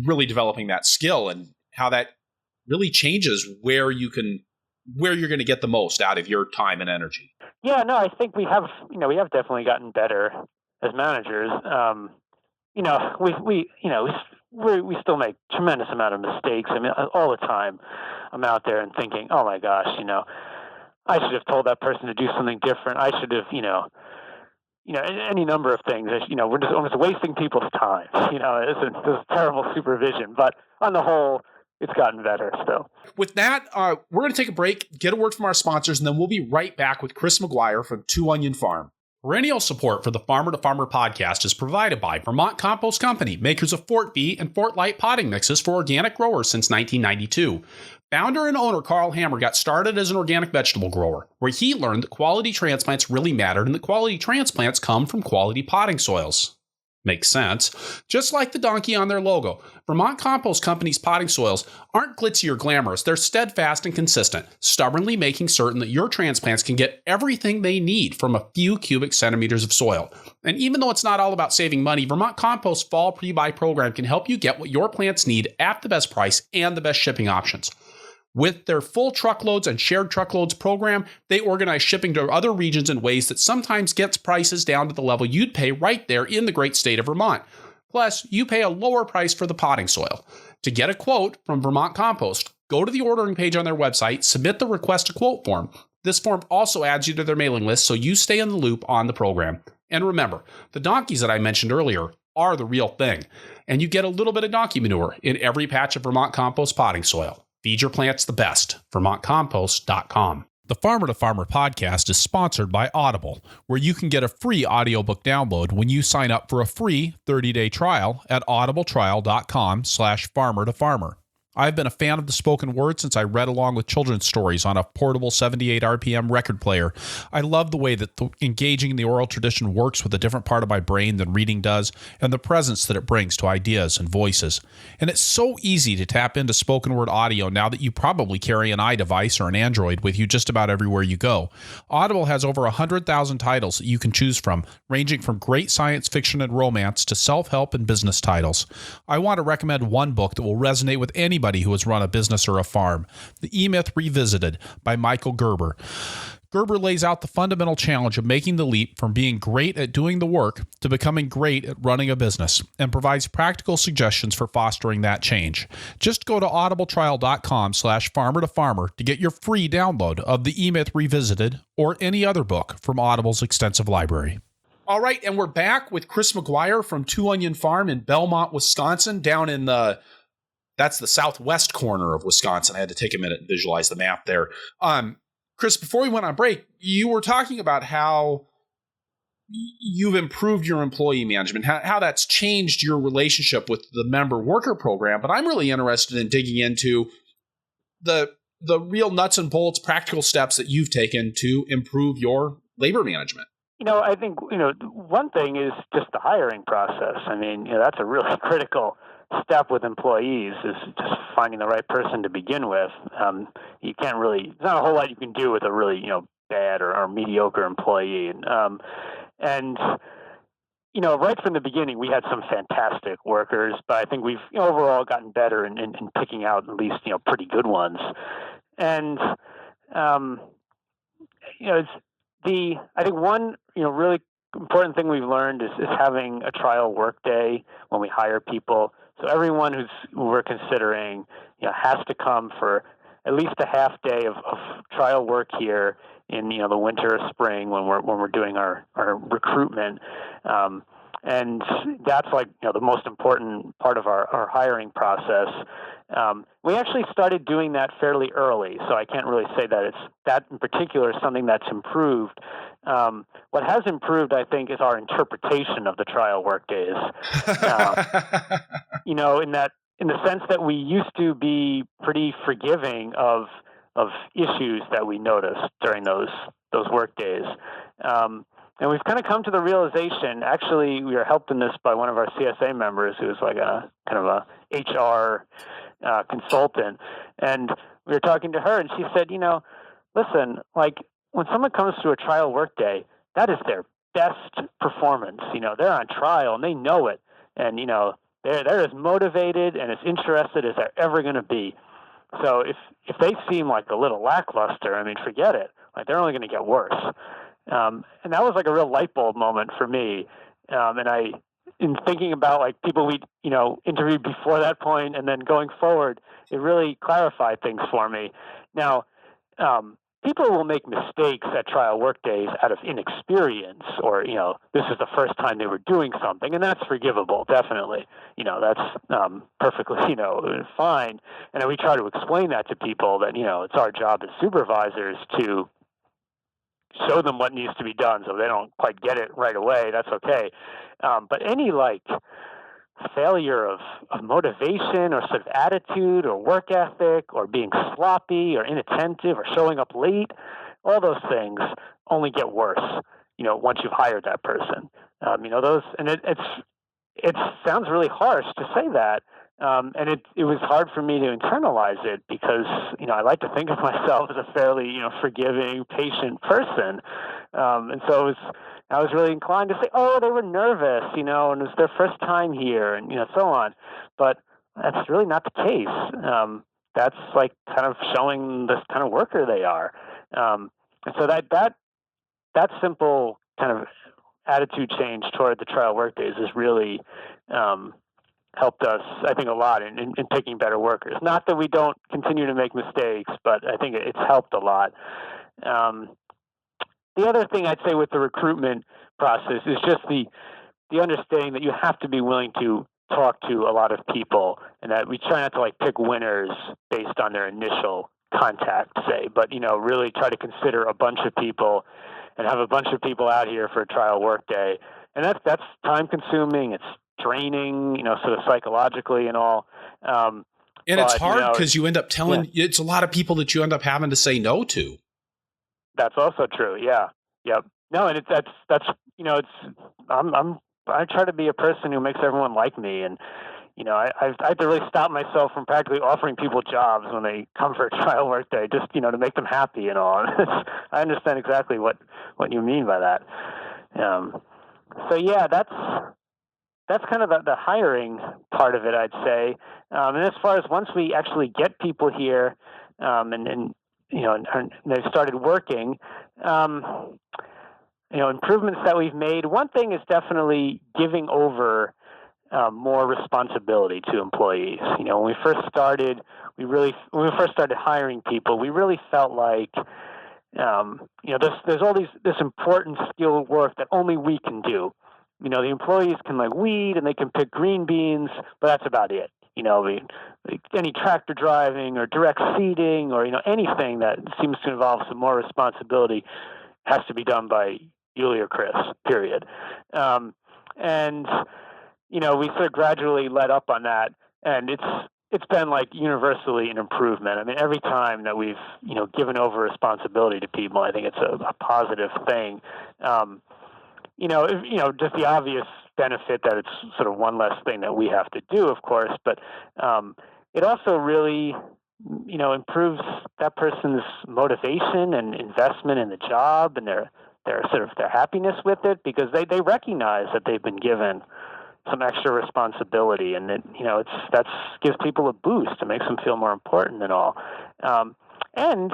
really developing that skill, and how that really changes where you're going to get the most out of your time and energy. Yeah, no, I think we have definitely gotten better as managers. We still make tremendous amount of mistakes. I mean, all the time I'm out there and thinking, oh my gosh, I should have told that person to do something different. I should have, any number of things. We're just almost wasting people's time. This is terrible supervision. But on the whole, it's gotten better still. With that, we're going to take a break, get a word from our sponsors, and then we'll be right back with Chris McGuire from 2 Onion Farm. Perennial support for the Farmer to Farmer podcast is provided by Vermont Compost Company, makers of Fort V and Fort Light potting mixes for organic growers since 1992. Founder and owner Carl Hammer got started as an organic vegetable grower, where he learned that quality transplants really mattered and that quality transplants come from quality potting soils. Makes sense. Just like the donkey on their logo, Vermont Compost Company's potting soils aren't glitzy or glamorous. They're steadfast and consistent, stubbornly making certain that your transplants can get everything they need from a few cubic centimeters of soil. And even though it's not all about saving money, Vermont Compost's fall pre-buy program can help you get what your plants need at the best price and the best shipping options. With their full truckloads and shared truckloads program, they organize shipping to other regions in ways that sometimes gets prices down to the level you'd pay right there in the great state of Vermont. Plus, you pay a lower price for the potting soil. To get a quote from Vermont Compost, go to the ordering page on their website, submit the request a quote form. This form also adds you to their mailing list so you stay in the loop on the program. And remember, the donkeys that I mentioned earlier are the real thing, and you get a little bit of donkey manure in every patch of Vermont Compost potting soil. Feed your plants the best. VermontCompost.com. The Farmer to Farmer podcast is sponsored by Audible, where you can get a free audiobook download when you sign up for a free 30-day trial at audibletrial.com/farmer-to-farmer. I've been a fan of the spoken word since I read along with children's stories on a portable 78 RPM record player. I love the way that engaging in the oral tradition works with a different part of my brain than reading does, and the presence that it brings to ideas and voices. And it's so easy to tap into spoken word audio now that you probably carry an iDevice or an Android with you just about everywhere you go. Audible has over 100,000 titles that you can choose from, ranging from great science fiction and romance to self-help and business titles. I want to recommend one book that will resonate with anybody who has run a business or a farm, The E-Myth Revisited by Michael Gerber. Gerber lays out the fundamental challenge of making the leap from being great at doing the work to becoming great at running a business, and provides practical suggestions for fostering that change. Just go to audibletrial.com/farmer-to-farmer to get your free download of The E-Myth Revisited or any other book from Audible's extensive library. All right, and we're back with Chris McGuire from Two Onion Farm in Belmont, Wisconsin, down in that's the southwest corner of Wisconsin. I had to take a minute and visualize the map there. Chris, before we went on break, you were talking about how you've improved your employee management, how that's changed your relationship with the member worker program. But I'm really interested in digging into the real nuts and bolts, practical steps that you've taken to improve your labor management. I think, one thing is just the hiring process. I mean, that's a really critical step with employees, is just finding the right person to begin with. You can't really, there's not a whole lot you can do with a really, bad or mediocre employee. And right from the beginning, we had some fantastic workers, but I think we've overall gotten better in picking out at least, pretty good ones. And, I think one, really important thing we've learned is having a trial work day when we hire people. So everyone who we're considering, has to come for at least a half day of trial work here in, the winter or spring when we're doing our recruitment. And that's the most important part of our hiring process. We actually started doing that fairly early, so I can't really say that that in particular is something that's improved. What has improved, I think, is our interpretation of the trial work days. In the sense that we used to be pretty forgiving of issues that we noticed during those work days. And we've kind of come to the realization, actually, we were helped in this by one of our CSA members who's like a kind of a HR consultant. And we were talking to her and she said, listen, when someone comes to a trial work day, that is their best performance. They're on trial and they know it. And, they're as motivated and as interested as they're ever going to be. So if they seem like a little lackluster, forget it. They're only going to get worse. And that was a real light bulb moment for me. And in thinking about people we interviewed before that point and then going forward, it really clarified things for me. Now, people will make mistakes at trial work days out of inexperience, or this is the first time they were doing something, and that's forgivable, definitely. That's perfectly fine. And we try to explain that to people that it's our job as supervisors to show them what needs to be done. So if they don't quite get it right away, that's okay. But any failure of motivation or sort of attitude or work ethic or being sloppy or inattentive or showing up late, all those things only get worse, once you've hired that person. It sounds really harsh to say that. And it was hard for me to internalize it because, I like to think of myself as a fairly, forgiving, patient person. And so I was really inclined to say, oh, they were nervous, and it was their first time here and, so on. But that's really not the case. That's kind of showing this kind of worker they are. And so that simple kind of attitude change toward the trial work days has really helped us, I think, a lot in picking better workers. Not that we don't continue to make mistakes, but I think it's helped a lot. The other thing I'd say with the recruitment process is just the understanding that you have to be willing to talk to a lot of people, and that we try not to pick winners based on their initial contact, say, but really try to consider a bunch of people and have a bunch of people out here for a trial work day. And that's time consuming. It's draining, sort of psychologically and all. And it's hard because you end up telling, it's a lot of people that you end up having to say no to. That's also true. Yeah. Yep. No, and I try to be a person who makes everyone like me. And, I have to really stop myself from practically offering people jobs when they come for a trial work day, just, to make them happy and all. I understand exactly what you mean by that. So yeah, that's kind of the hiring part of it, I'd say. And as far as once we actually get people here, and and they've started working. Improvements that we've made. One thing is definitely giving over more responsibility to employees. When we first started, when we first started hiring people, we really felt like, there's all this important skilled work that only we can do. The employees can weed and they can pick green beans, but that's about it. Any tractor driving or direct seeding or, anything that seems to involve some more responsibility has to be done by Juli or Chris, period. We sort of gradually let up on that, and it's been universally an improvement. I mean, every time that we've given over responsibility to people, I think it's a positive thing. Just the obvious benefit that it's sort of one less thing that we have to do, of course, but it also really improves that person's motivation and investment in the job and their happiness with it, because they recognize that they've been given some extra responsibility, and that gives people a boost. It makes them feel more important and all. And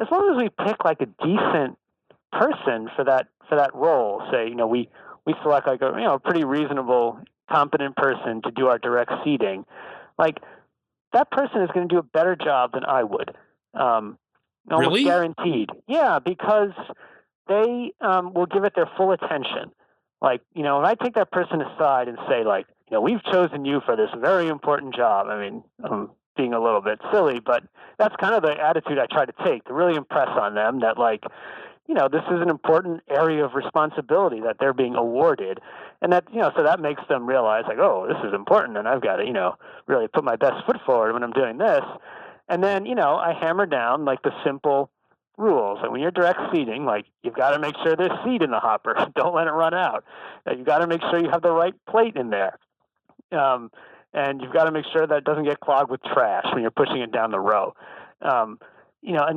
as long as we pick a decent person for that role, say we select a pretty reasonable, competent person to do our direct seeding, that person is going to do a better job than I would. Almost Really? Guaranteed. Yeah, because they will give it their full attention. When I take that person aside and say, we've chosen you for this very important job. I mean, I'm being a little bit silly, but that's kind of the attitude I try to take, to really impress on them that, this is an important area of responsibility that they're being awarded. And that, so that makes them realize, oh, this is important, and I've got to, really put my best foot forward when I'm doing this. And then, I hammer down, the simple rules. And when you're direct seeding, you've got to make sure there's seed in the hopper. Don't let it run out. You've got to make sure you have the right plate in there. And you've got to make sure that it doesn't get clogged with trash when you're pushing it down the row. And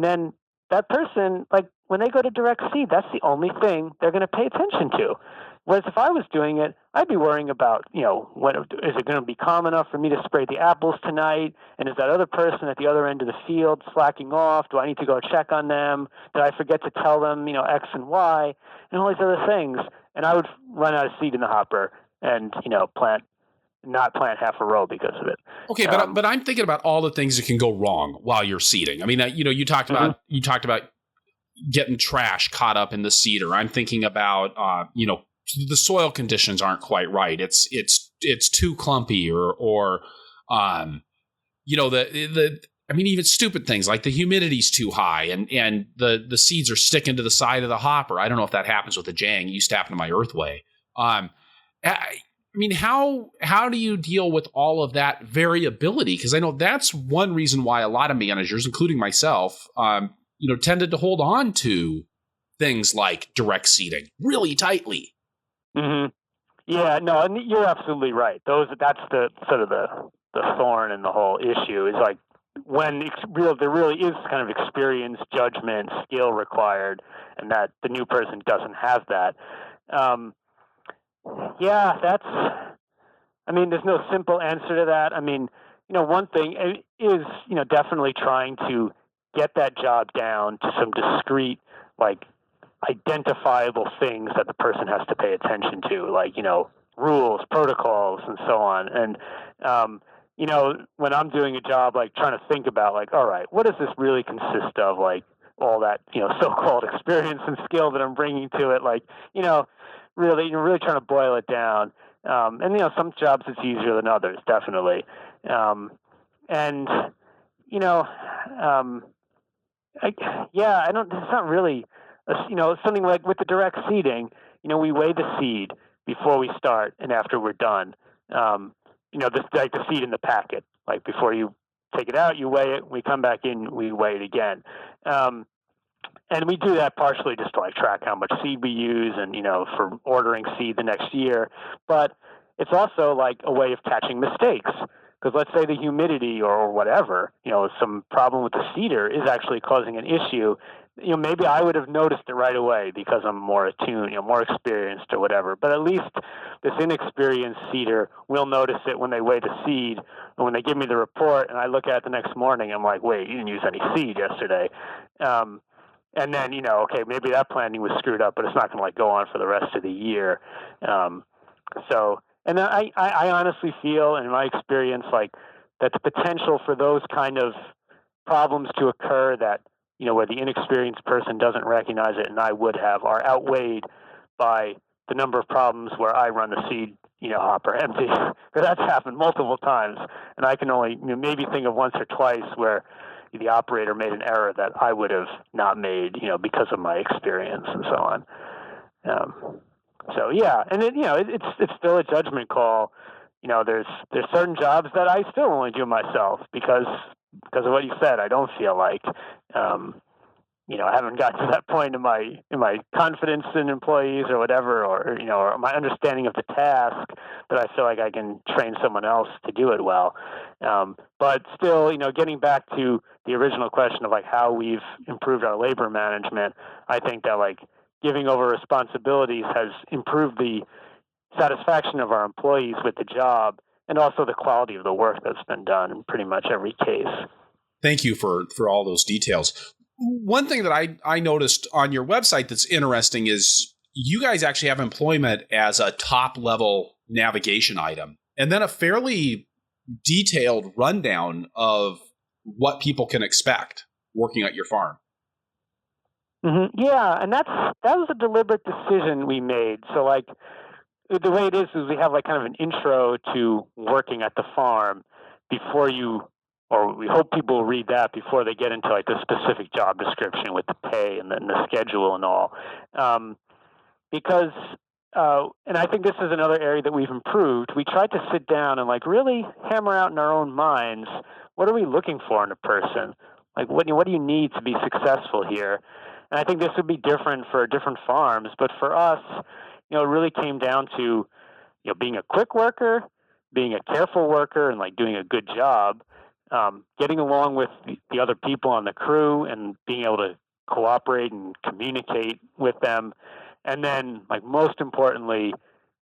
then that person, when they go to direct seed, that's the only thing they're going to pay attention to. Whereas if I was doing it, I'd be worrying about, is it going to be calm enough for me to spray the apples tonight? And is that other person at the other end of the field slacking off? Do I need to go check on them? Did I forget to tell them, X and Y? And all these other things. And I would run out of seed in the hopper and, not plant half a row because of it. Okay, but I'm thinking about all the things that can go wrong while you're seeding. I mean, you talked about getting trash caught up in the seeder. I'm thinking about the soil conditions aren't quite right. It's too clumpy or even stupid things like the humidity's too high and the seeds are sticking to the side of the hopper. I don't know if that happens with the Jang. It used to happen to my Earthway. How do you deal with all of that variability? Because I know that's one reason why a lot of managers, including myself, tended to hold on to things like direct seeding really tightly. Mm-hmm. Yeah, no, and you're absolutely right. That's the sort of the thorn in the whole issue is when there really is kind of experience, judgment, skill required, and that the new person doesn't have that. There's no simple answer to that. One thing is, definitely trying to get that job down to some discrete, identifiable things that the person has to pay attention to, rules, protocols, and so on. And, when I'm doing a job, trying to think about, all right, what does this really consist of? All that, so-called experience and skill that I'm bringing to it, really, you're really trying to boil it down. Some jobs it's easier than others, definitely. It's not really, something like with the direct seeding, we weigh the seed before we start and after we're done. The seed in the packet, before you take it out, you weigh it. We come back in, we weigh it again. And we do that partially just to track how much seed we use and, for ordering seed the next year. But it's also a way of catching mistakes. Because let's say the humidity or whatever, some problem with the seeder is actually causing an issue. maybe I would have noticed it right away because I'm more attuned, more experienced or whatever. But at least this inexperienced seeder will notice it when they weigh the seed. And when they give me the report and I look at it the next morning, I'm like, wait, you didn't use any seed yesterday. And then, okay, maybe that planting was screwed up, but it's not going to go on for the rest of the year. And then I honestly feel, in my experience, that the potential for those kind of problems to occur that, where the inexperienced person doesn't recognize it and I would have, are outweighed by the number of problems where I run the seed, hopper empty. Because that's happened multiple times. And I can only maybe think of once or twice where the operator made an error that I would have not made, because of my experience and so on. So yeah, and it's still a judgment call. There's certain jobs that I still only do myself because of what you said. I don't feel like, I haven't gotten to that point in my confidence in employees or whatever, or my understanding of the task that I feel like I can train someone else to do it well. But still, getting back to the original question of how we've improved our labor management, I think that giving over responsibilities has improved the satisfaction of our employees with the job and also the quality of the work that's been done in pretty much every case. Thank you for all those details. One thing that I noticed on your website that's interesting is you guys actually have employment as a top level navigation item, and then a fairly detailed rundown of what people can expect working at your farm. Mm-hmm. Yeah, and that was a deliberate decision we made. So the way it is we have kind of an intro to working at the farm before or we hope people will read that before they get into the specific job description with the pay and then the schedule and all. Because, and I think this is another area that we've improved. We tried to sit down and really hammer out in our own minds, what are we looking for in a person? What do you need to be successful here? And I think this would be different for different farms, but for us, it really came down to, being a quick worker, being a careful worker, and doing a good job, getting along with the other people on the crew, and being able to cooperate and communicate with them, and then most importantly,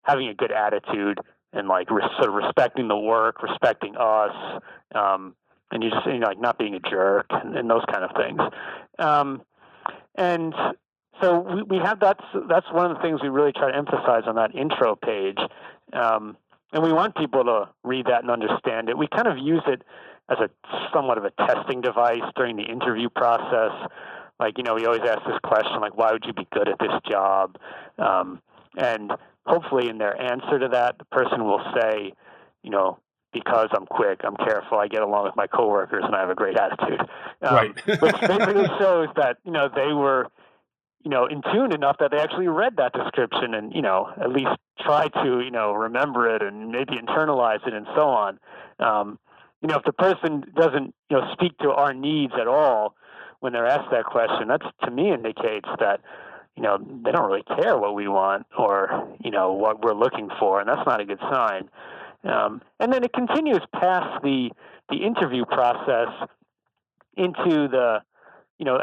having a good attitude and sort of respecting the work, respecting us, and you just not being a jerk and those kind of things. And so we have that's one of the things we really try to emphasize on that intro page, and we want people to read that and understand it. We kind of use it as somewhat of a testing device during the interview process. We always ask this question, why would you be good at this job? And hopefully in their answer to that, the person will say, because I'm quick, I'm careful, I get along with my coworkers, and I have a great attitude. Right. Which basically shows that, they were, in tune enough that they actually read that description and, at least try to, remember it and maybe internalize it and so on. If the person doesn't, speak to our needs at all when they're asked that question, that's, to me, indicates that, they don't really care what we want or, what we're looking for, and that's not a good sign. And then it continues past the interview process into the,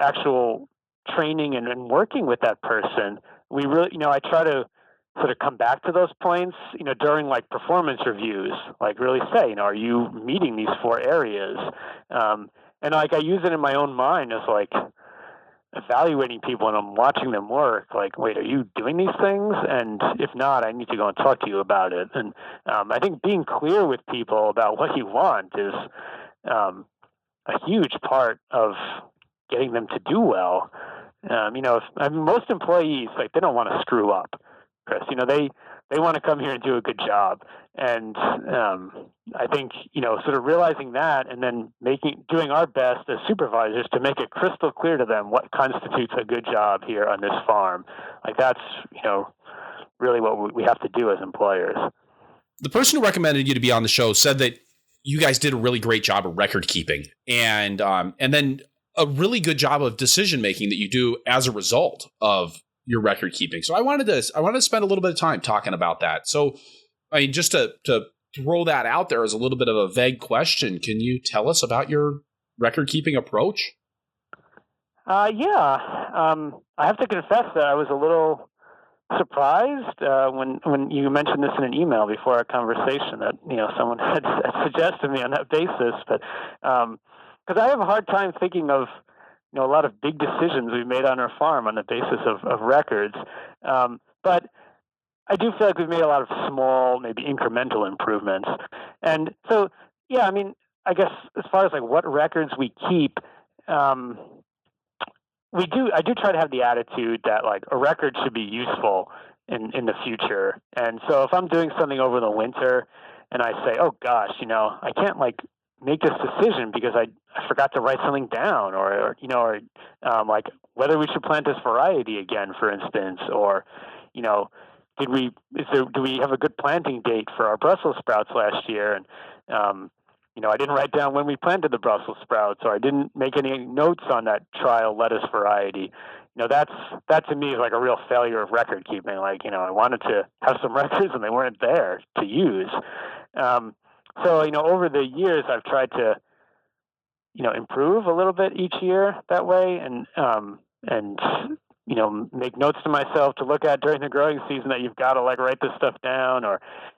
actual training and working with that person. We really, I try to sort of come back to those points, during performance reviews, really say, are you meeting these 4 areas? And I use it in my own mind as evaluating people, and I'm watching them work. Wait, are you doing these things? And if not, I need to go and talk to you about it. And I think being clear with people about what you want is a huge part of getting them to do well. Most employees, they don't want to screw up, Chris. They want to come here and do a good job. And I think, sort of realizing that and then doing our best as supervisors to make it crystal clear to them what constitutes a good job here on this farm. That's, really what we have to do as employers. The person who recommended you to be on the show said that you guys did a really great job of record keeping and then a really good job of decision making that you do as a result of your record keeping. So I wanted to spend a little bit of time talking about that. So, just to throw that out there as a little bit of a vague question, can you tell us about your record keeping approach? I have to confess that I was a little surprised when you mentioned this in an email before our conversation that someone had suggested me on that basis, but because I have a hard time thinking of a lot of big decisions we've made on our farm on the basis of records, but I do feel like we've made a lot of small, maybe incremental improvements, and so yeah, I mean, I guess as far as like what records we keep. Um, I do try to have the attitude that like a record should be useful in the future. And so if I'm doing something over the winter and I say, oh gosh, I can't like make this decision because I forgot to write something down like whether we should plant this variety again, for instance, or, you know, do we have a good planting date for our Brussels sprouts last year? And, I didn't write down when we planted the Brussels sprouts, or I didn't make any notes on that trial lettuce variety. That to me is like a real failure of record keeping. Like, I wanted to have some records and they weren't there to use. So, over the years, I've tried to, improve a little bit each year that way, and make notes to myself to look at during the growing season that you've got to like write this stuff down,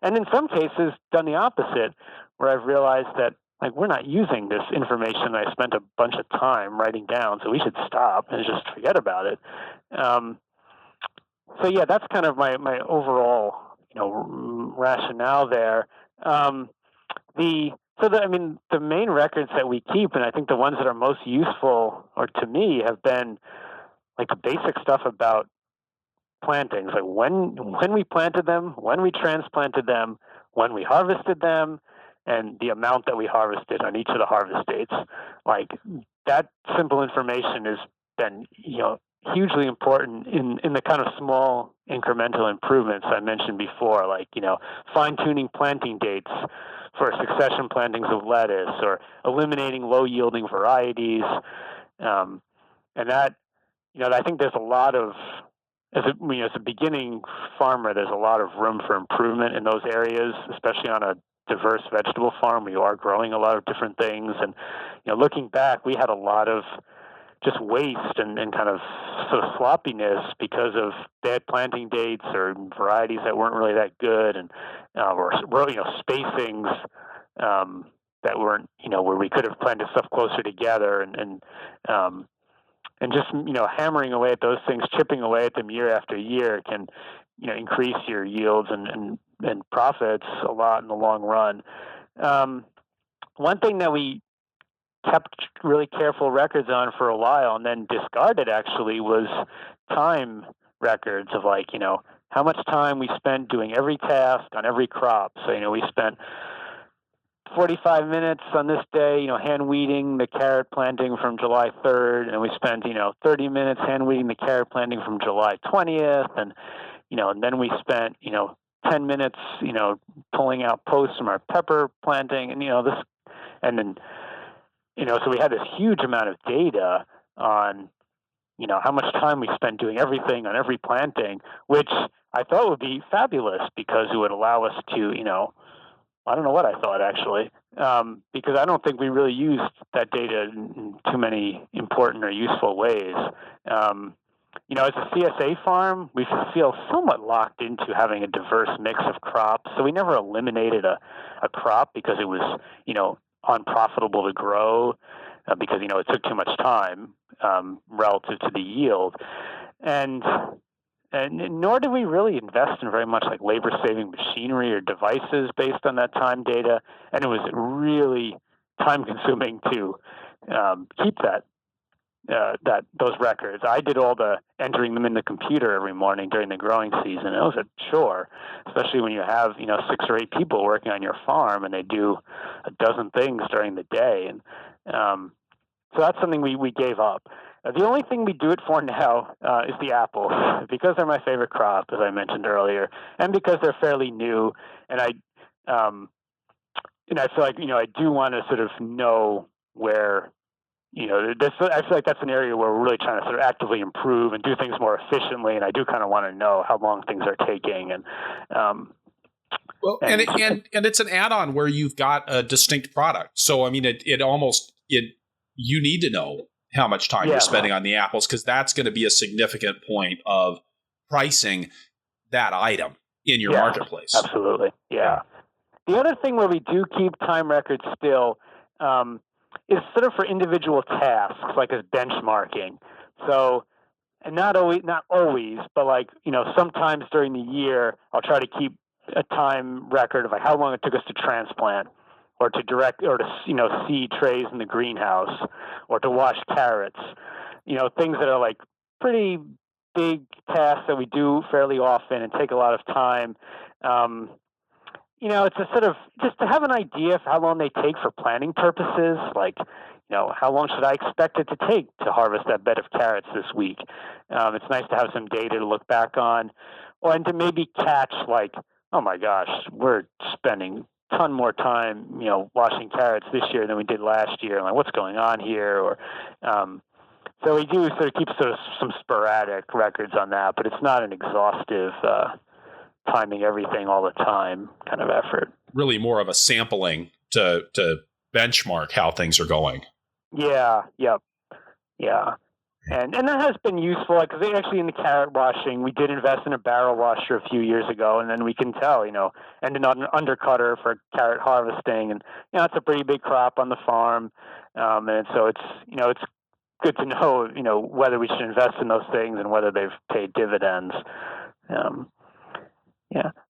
and in some cases done the opposite, where I've realized that like we're not using this information I spent a bunch of time writing down, so we should stop and just forget about it. So yeah, that's kind of my overall rationale there. The main records that we keep, and I think the ones that are most useful, or to me, have been like the basic stuff about plantings, like when we planted them, when we transplanted them, when we harvested them, and the amount that we harvested on each of the harvest dates. Like that simple information has been, hugely important in the kind of small incremental improvements I mentioned before, like, fine-tuning planting dates for succession plantings of lettuce, or eliminating low-yielding varieties. And that, I think there's a lot of, as a beginning farmer, there's a lot of room for improvement in those areas, especially on a diverse vegetable farm where you are growing a lot of different things. And, looking back, we had a lot of just waste and kind of sort of sloppiness because of bad planting dates or varieties that weren't really that good, and or spacings that weren't, where we could have planted stuff closer together, and just hammering away at those things, chipping away at them year after year can increase your yields and profits a lot in the long run. One thing that we kept really careful records on for a while and then discarded actually was time records of like, how much time we spent doing every task on every crop. So, we spent 45 minutes on this day, hand weeding the carrot planting from July 3rd, and we spent, 30 minutes hand weeding the carrot planting from July 20th, and then we spent, 10 minutes, pulling out posts from our pepper planting, and then so we had this huge amount of data on, how much time we spent doing everything on every planting, which I thought would be fabulous because it would allow us to, I don't know what I thought actually, because I don't think we really used that data in too many important or useful ways. As a CSA farm, we feel somewhat locked into having a diverse mix of crops. So we never eliminated a crop because it was, unprofitable to grow because, it took too much time relative to the yield. And nor did we really invest in very much like labor-saving machinery or devices based on that time data. And it was really time-consuming to keep those records. I did all the entering them in the computer every morning during the growing season. It was a chore, especially when you have 6 or 8 people working on your farm and they do a dozen things during the day. And so that's something we gave up. The only thing we do it for now is the apples, because they're my favorite crop, as I mentioned earlier, and because they're fairly new. And I feel like I do want to sort of know where. I feel like that's an area where we're really trying to sort of actively improve and do things more efficiently, and I do kind of want to know how long things are taking. And it's an add-on where you've got a distinct product. So I mean, it you need to know how much time you're spending on the apples, because that's going to be a significant point of pricing that item in your marketplace. Absolutely. Yeah. The other thing where we do keep time records still is sort of for individual tasks, like as benchmarking. So, and not always, but like, sometimes during the year, I'll try to keep a time record of like how long it took us to transplant, or to direct, or to seed trays in the greenhouse, or to wash carrots. Things that are like pretty big tasks that we do fairly often and take a lot of time. It's a sort of just to have an idea of how long they take for planning purposes. Like, how long should I expect it to take to harvest that bed of carrots this week? It's nice to have some data to look back on, and to maybe catch like, oh my gosh, we're spending a ton more time, washing carrots this year than we did last year. Like, what's going on here? Or, so we do sort of keep some sporadic records on that, but it's not an exhaustive timing everything all the time kind of effort. Really more of a sampling to benchmark how things are going. Yeah. Yep. Yeah. And that has been useful, because actually in the carrot washing, we did invest in a barrel washer a few years ago, and then we can tell, and an undercutter for carrot harvesting, and it's a pretty big crop on the farm, and so it's good to know, whether we should invest in those things and whether they've paid dividends.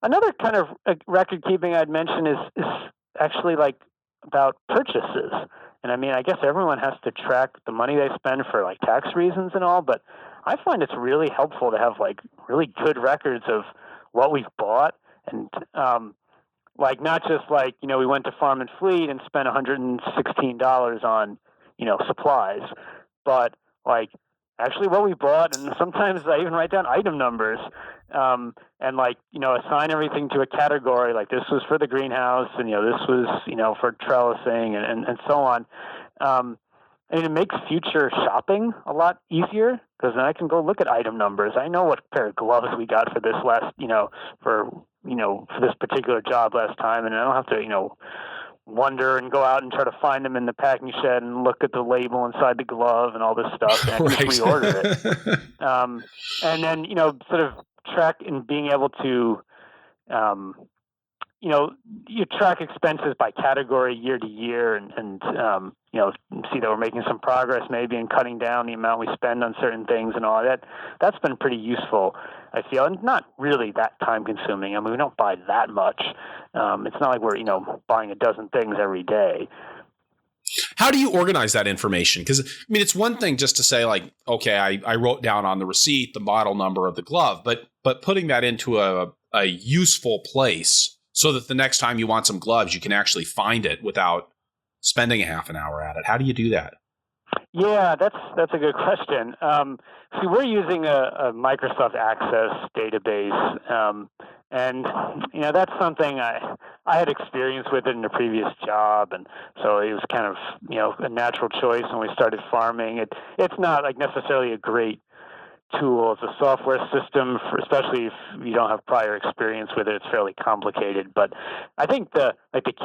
Another kind of record keeping I'd mention is actually like about purchases. And I mean, I guess everyone has to track the money they spend for like tax reasons and all, but I find it's really helpful to have like really good records of what we've bought, and like not just like, we went to Farm and Fleet and spent $116 on, supplies, but like actually what we bought. And sometimes I even write down item numbers, and like, assign everything to a category. Like this was for the greenhouse, and, this was, for trellising and so on. And it makes future shopping a lot easier, because then I can go look at item numbers. I know what pair of gloves we got for this last, for this particular job last time. And I don't have to, wonder and go out and try to find them in the packing shed and look at the label inside the glove and all this stuff. And I can just reorder it. And then, sort of track and being able to, you track expenses by category year to year, and see that we're making some progress maybe in cutting down the amount we spend on certain things and all that. That's been pretty useful, I feel, and not really that time consuming. I mean, we don't buy that much. It's not like we're, buying a dozen things every day. How do you organize that information? Because, I mean, it's one thing just to say like, okay, I wrote down on the receipt the model number of the glove, but putting that into a useful place so that the next time you want some gloves, you can actually find it without spending a half an hour at it. How do you do that? Yeah, that's a good question. See, we're using a Microsoft Access database, and that's something I had experience with it in a previous job, and so it was kind of a natural choice when we started farming. It's not like necessarily a great tool. It's a software system, especially if you don't have prior experience with it. It's fairly complicated, but I think the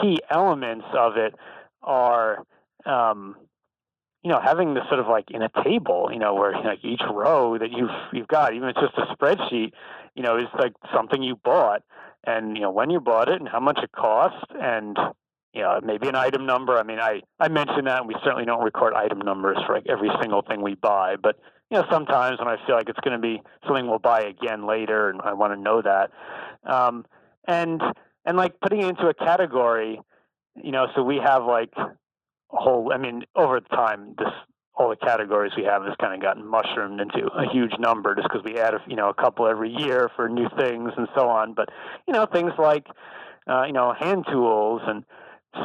key elements of it are having this sort of like in a table, where like each row that you've got, even if it's just a spreadsheet, is like something you bought, and when you bought it and how much it cost, and maybe an item number. I mean, I mentioned that, and we certainly don't record item numbers for like every single thing we buy, but sometimes when I feel like it's going to be something we'll buy again later, and I want to know that, and like putting it into a category, so we have like over time, all the categories we have has kind of gotten mushroomed into a huge number, just because we add a couple every year for new things and so on. But things like hand tools and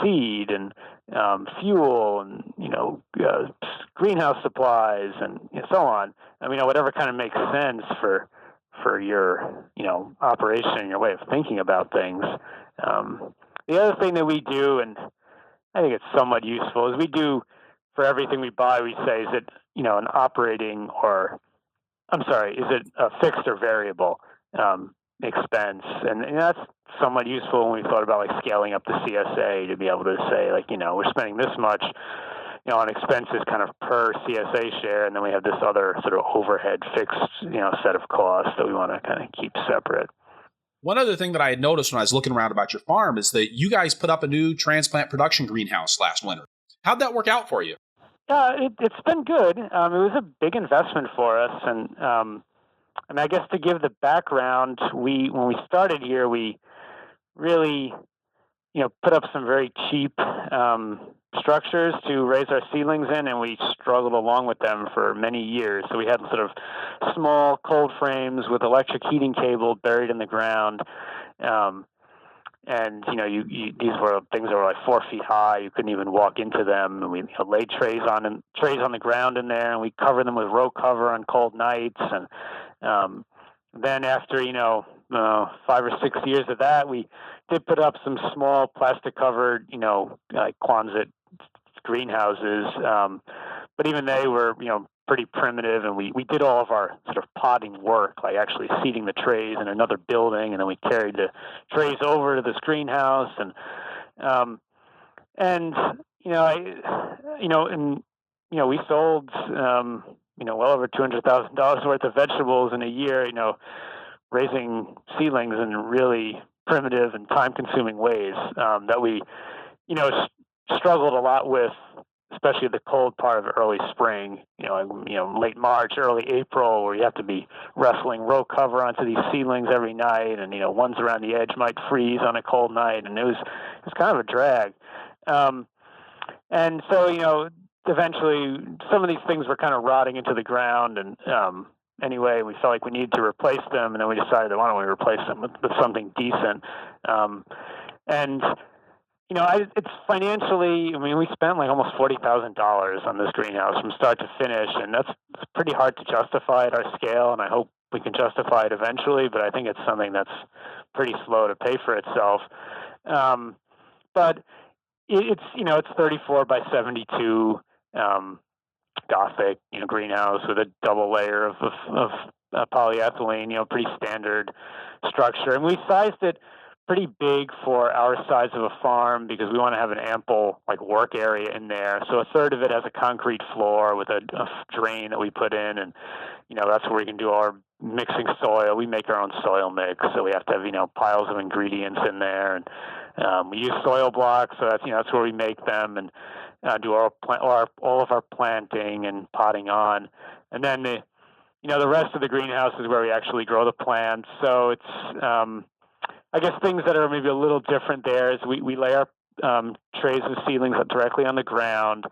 seed and fuel and greenhouse supplies and so on. I mean, whatever kind of makes sense for your operation and your way of thinking about things. The other thing that we do, and I think it's somewhat useful, is we do, for everything we buy, we say, is it an operating, or is it a fixed or variable expense? And that's somewhat useful when we thought about like scaling up the CSA, to be able to say like, we're spending this much on expenses kind of per CSA share, and then we have this other sort of overhead fixed, set of costs that we want to kind of keep separate. One other thing that I had noticed when I was looking around about your farm is that you guys put up a new transplant production greenhouse last winter. How'd that work out for you? It's been good. It was a big investment for us, and I guess to give the background, when we started here, we really, put up some very cheap structures to raise our seedlings in, and we struggled along with them for many years. So we had sort of small cold frames with electric heating cable buried in the ground. And these were things that were like 4 feet high. You couldn't even walk into them. And we laid trays on the ground in there, and we covered them with row cover on cold nights. And then after 5 or 6 years of that, we did put up some small plastic covered like Quonset greenhouses. But even they were pretty primitive, and we did all of our sort of potting work, like actually seeding the trays in another building, and then we carried the trays over to this greenhouse, and we sold well over $200,000 worth of vegetables in a year, raising seedlings in really primitive and time-consuming ways that we struggled a lot with, especially the cold part of early spring, late March, early April, where you have to be wrestling row cover onto these seedlings every night, and ones around the edge might freeze on a cold night, and it was kind of a drag. And so eventually some of these things were kind of rotting into the ground, and anyway, we felt like we needed to replace them, and then we decided, why don't we replace them with something decent? It's financially, we spent like almost $40,000 on this greenhouse from start to finish, and that's pretty hard to justify at our scale, and I hope we can justify it eventually, but I think it's something that's pretty slow to pay for itself. But it's 34 by 72 Gothic, greenhouse with a double layer of polyethylene, pretty standard structure, and we sized it pretty big for our size of a farm because we want to have an ample work area in there. So a third of it has a concrete floor with a drain that we put in, and that's where we can do our mixing soil. We make our own soil mix, so we have to have piles of ingredients in there, and we use soil blocks. So that's where we make them and do all of our planting and potting on, and then the rest of the greenhouse is where we actually grow the plants. So it's I guess things that are maybe a little different there is we lay our trays and seedlings directly on the ground,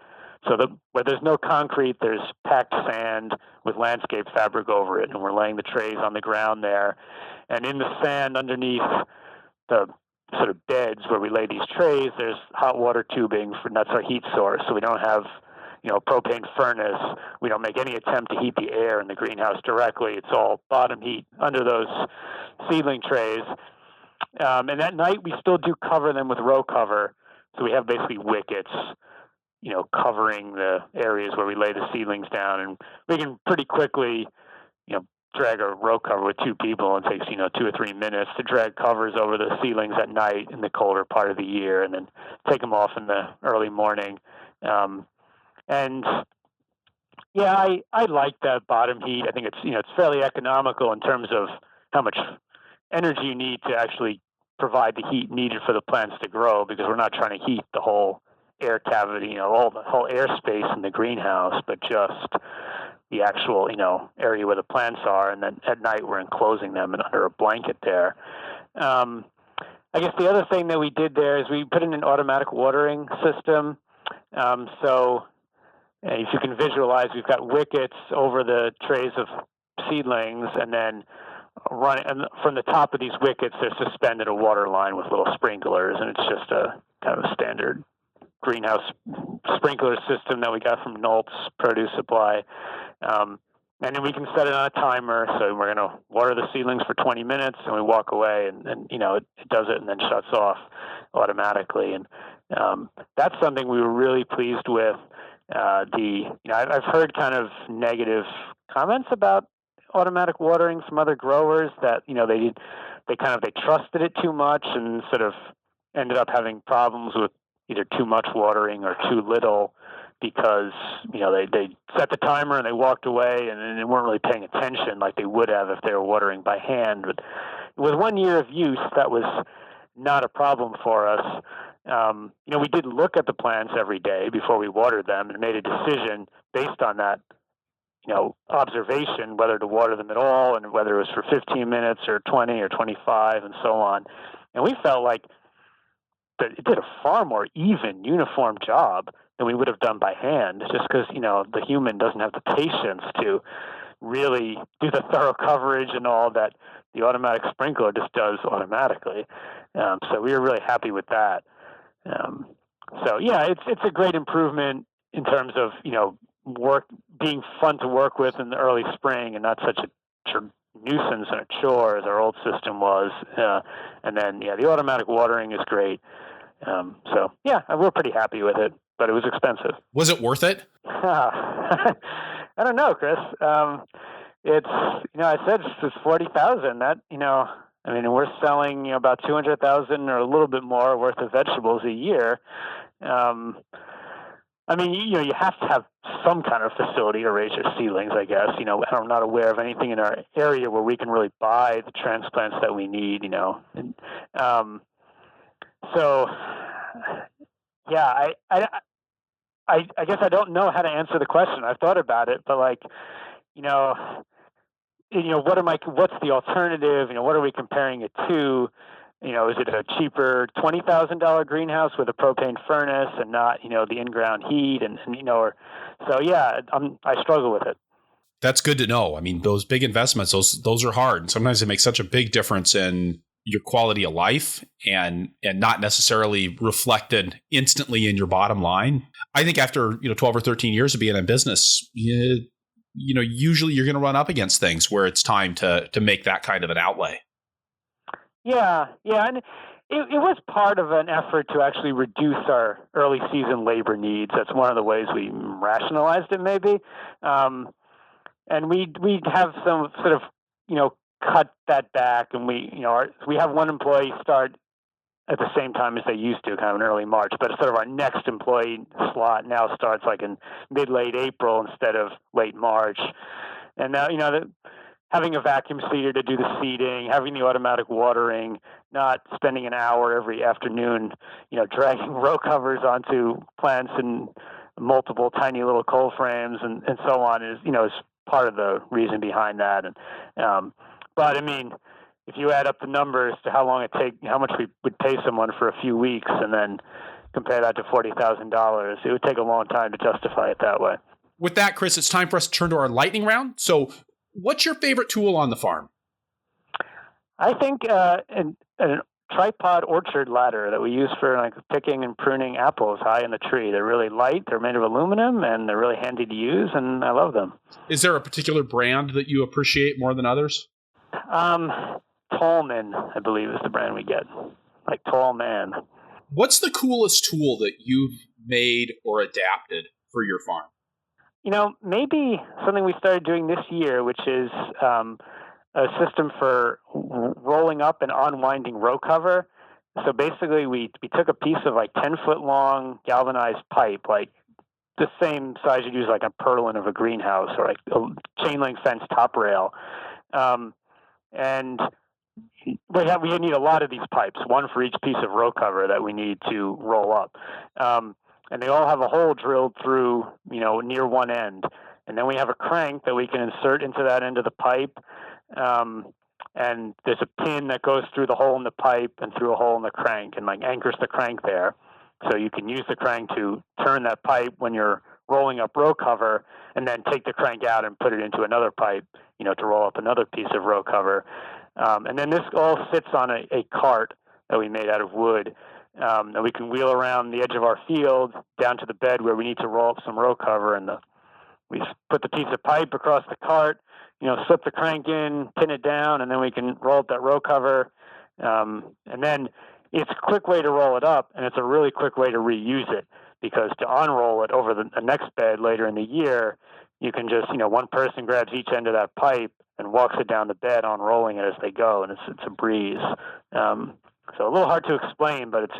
so that where there's no concrete, there's packed sand with landscape fabric over it, and we're laying the trays on the ground there. And in the sand underneath the sort of beds where we lay these trays, there's hot water tubing, and that's our heat source. So we don't have a propane furnace. We don't make any attempt to heat the air in the greenhouse directly. It's all bottom heat under those seedling trays. And at night, we still do cover them with row cover. So we have basically wickets, covering the areas where we lay the seedlings down. And we can pretty quickly, drag a row cover with 2 people. It takes, 2 or 3 minutes to drag covers over the seedlings at night in the colder part of the year, and then take them off in the early morning. And yeah, I like that bottom heat. I think it's fairly economical in terms of how much energy you need to actually provide the heat needed for the plants to grow, because we're not trying to heat the whole air cavity, all the whole air space in the greenhouse, but just the actual, area where the plants are. And then at night we're enclosing them under a blanket there. I guess the other thing that we did there is we put in an automatic watering system. So if you can visualize, we've got wickets over the trays of seedlings, and then and from the top of these wickets, there's suspended a water line with little sprinklers, and it's just a kind of a standard greenhouse sprinkler system that we got from Knowles Produce Supply. And then we can set it on a timer, so we're going to water the seedlings for 20 minutes, and we walk away, and it does it and then shuts off automatically. And that's something we were really pleased with. I've heard kind of negative comments about automatic watering from other growers that they trusted it too much and sort of ended up having problems with either too much watering or too little. because, they set the timer and they walked away and they weren't really paying attention like they would have if they were watering by hand. But with 1 year of use, that was not a problem for us. We did look at the plants every day before we watered them and made a decision based on that, observation, whether to water them at all and whether it was for 15 minutes or 20 or 25 and so on. And we felt like that it did a far more even, uniform job than we would have done by hand, just because, the human doesn't have the patience to really do the thorough coverage and all that the automatic sprinkler just does automatically. So we were really happy with that. It's a great improvement in terms of, work being fun to work with in the early spring and not such a nuisance and a chore as our old system was. And then, the automatic watering is great. We're pretty happy with it, but it was expensive. Was it worth it? I don't know, Chris. It's, I said it's 40,000. That, we're selling about 200,000 or a little bit more worth of vegetables a year. You have to have some kind of facility to raise your seedlings, I guess. I'm not aware of anything in our area where we can really buy the transplants that we need, And, I guess I don't know how to answer the question. I've thought about it, but what's the alternative? What are we comparing it to? Is it a cheaper $20,000 greenhouse with a propane furnace and not, the in-ground heat I struggle with it. That's good to know. Those big investments, those are hard. And sometimes it makes such a big difference in your quality of life and not necessarily reflected instantly in your bottom line. I think after, 12 or 13 years of being in business, usually you're going to run up against things where it's time to make that kind of an outlay. Yeah. And it was part of an effort to actually reduce our early season labor needs. That's one of the ways we rationalized it, maybe. And we have some sort of, cut that back, and we have one employee start at the same time as they used to, kind of in early March, but sort of our next employee slot now starts like in mid-late April instead of late March. And now, having a vacuum seeder to do the seeding, having the automatic watering, not spending an hour every afternoon, dragging row covers onto plants in multiple tiny little cold frames and so on is part of the reason behind that. And, but if you add up the numbers to how long how much we would pay someone for a few weeks and then compare that to $40,000, it would take a long time to justify it that way. With that, Chris, it's time for us to turn to our lightning round. So what's your favorite tool on the farm? I think a tripod orchard ladder that we use for picking and pruning apples high in the tree. They're really light, they're made of aluminum, and they're really handy to use, and I love them. Is there a particular brand that you appreciate more than others? Tallman, I believe, is the brand we get. Like Tall Man. What's the coolest tool that you've made or adapted for your farm? Maybe something we started doing this year, which is a system for rolling up and unwinding row cover. So basically, we took a piece of 10-foot long galvanized pipe, like the same size you'd use like a purlin of a greenhouse or like a chain link fence top rail. And we need a lot of these pipes, one for each piece of row cover that we need to roll up. And they all have a hole drilled through, near one end. And then we have a crank that we can insert into that end of the pipe. And there's a pin that goes through the hole in the pipe and through a hole in the crank and anchors the crank there. So you can use the crank to turn that pipe when you're rolling up row cover and then take the crank out and put it into another pipe, to roll up another piece of row cover. And then this all sits on a cart that we made out of wood. And we can wheel around the edge of our field down to the bed where we need to roll up some row cover. And we put the piece of pipe across the cart, slip the crank in, pin it down, and then we can roll up that row cover. And then it's a quick way to roll it up, and it's a really quick way to reuse it, because to unroll it over the next bed later in the year, you can just, one person grabs each end of that pipe and walks it down the bed, unrolling it as they go, and it's a breeze. So a little hard to explain, but it's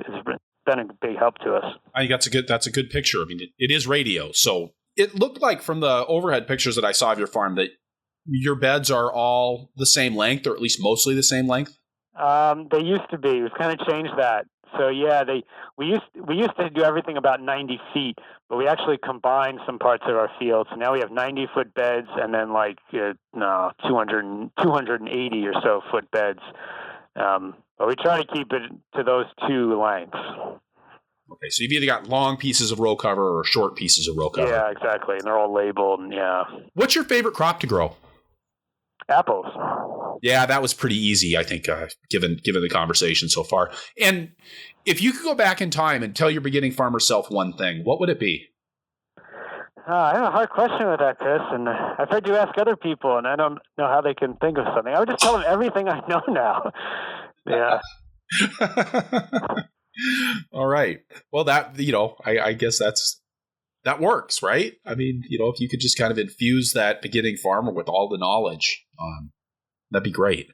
been a big help to us. I think that's a good picture. I mean, it is radio. So it looked like from the overhead pictures that I saw of your farm that your beds are all the same length, or at least mostly the same length. They used to be. We've kind of changed that. So yeah, we used to do everything about 90 feet, but we actually combined some parts of our field. So now we have 90-foot beds and then 280 or so foot beds. But we try to keep it to those two lengths. Okay, so you've either got long pieces of row cover or short pieces of row cover. Yeah, exactly. And they're all labeled. And yeah. What's your favorite crop to grow? Apples. Yeah, that was pretty easy, I think, given the conversation so far. And if you could go back in time and tell your beginning farmer self one thing, what would it be? I have a hard question with that, Chris, and I've heard you ask other people, and I don't know how they can think of something. I would just tell them everything I know now. Yeah. All right. Well, I guess that works, right? I mean, if you could just kind of infuse that beginning farmer with all the knowledge, that'd be great.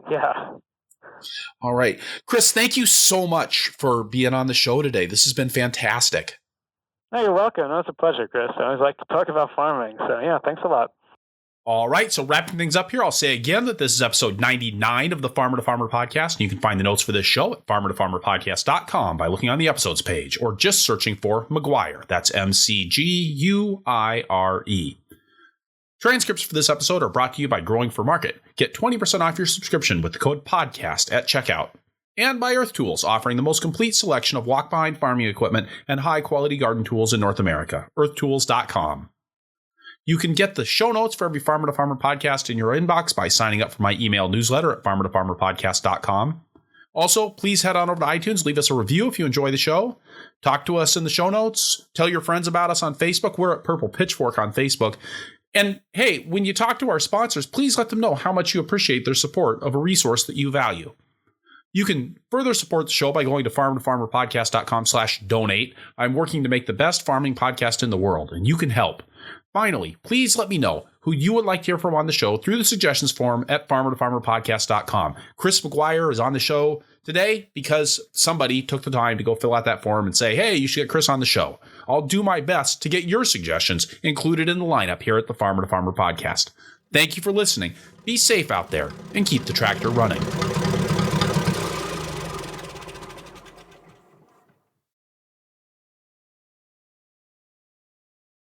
Yeah. All right. Chris, thank you so much for being on the show today. This has been fantastic. No, you're welcome. No, it's a pleasure, Chris. I always like to talk about farming. So, yeah, thanks a lot. All right, so wrapping things up here, I'll say again that this is episode 99 of the Farmer to Farmer podcast, and you can find the notes for this show at farmertofarmerpodcast.com by looking on the episodes page or just searching for McGuire. That's McGuire. Transcripts for this episode are brought to you by Growing for Market. Get 20% off your subscription with the code PODCAST at checkout. And by Earth Tools, offering the most complete selection of walk-behind farming equipment and high-quality garden tools in North America. EarthTools.com. You can get the show notes for every Farmer to Farmer podcast in your inbox by signing up for my email newsletter at farmertofarmerpodcast.com. Also, please head on over to iTunes, leave us a review if you enjoy the show. Talk to us in the show notes. Tell your friends about us on Facebook. We're at Purple Pitchfork on Facebook. And hey, when you talk to our sponsors, please let them know how much you appreciate their support of a resource that you value. You can further support the show by going to farmertofarmerpodcast.com/donate. I'm working to make the best farming podcast in the world, and you can help. Finally, please let me know who you would like to hear from on the show through the suggestions form at farmertofarmerpodcast.com. Chris McGuire is on the show today because somebody took the time to go fill out that form and say, hey, you should get Chris on the show. I'll do my best to get your suggestions included in the lineup here at the Farmer to Farmer podcast. Thank you for listening. Be safe out there and keep the tractor running.